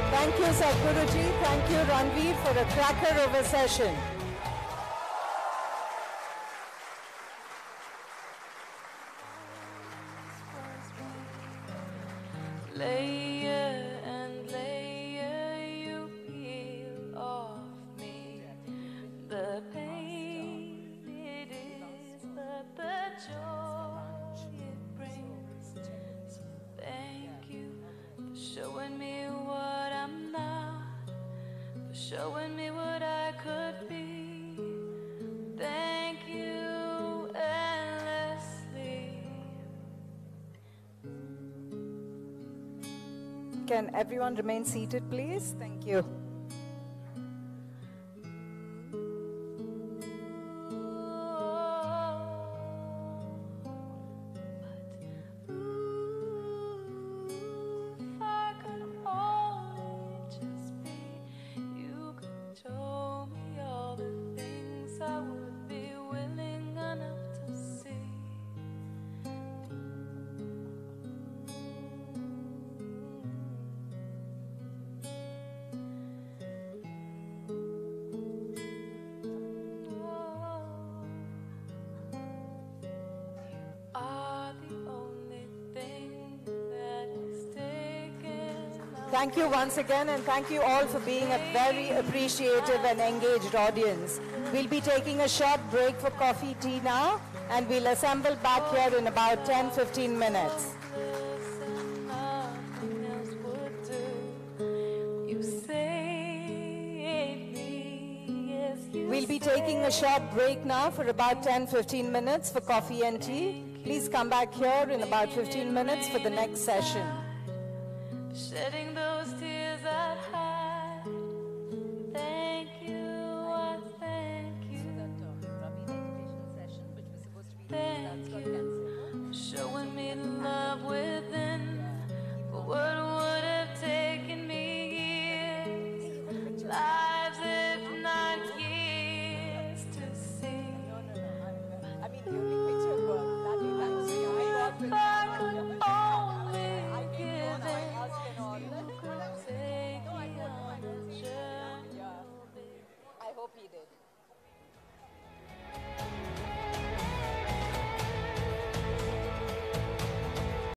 Thank you, Sadhguruji. Thank you, Ranveer, for a cracker of a session. Layer and layer, you showing me what I'm not, for showing me what I could be. Thank you endlessly. Can everyone remain seated, please? Thank you. Thank you once again, and thank you all for being a very appreciative and engaged audience. We'll be taking a short break for coffee, tea now, and we'll assemble back here in about 10-15 minutes. We'll be taking a short break now for about 10-15 minutes for coffee and tea. Please come back here in about 15 minutes for the next session. Shedding those tears.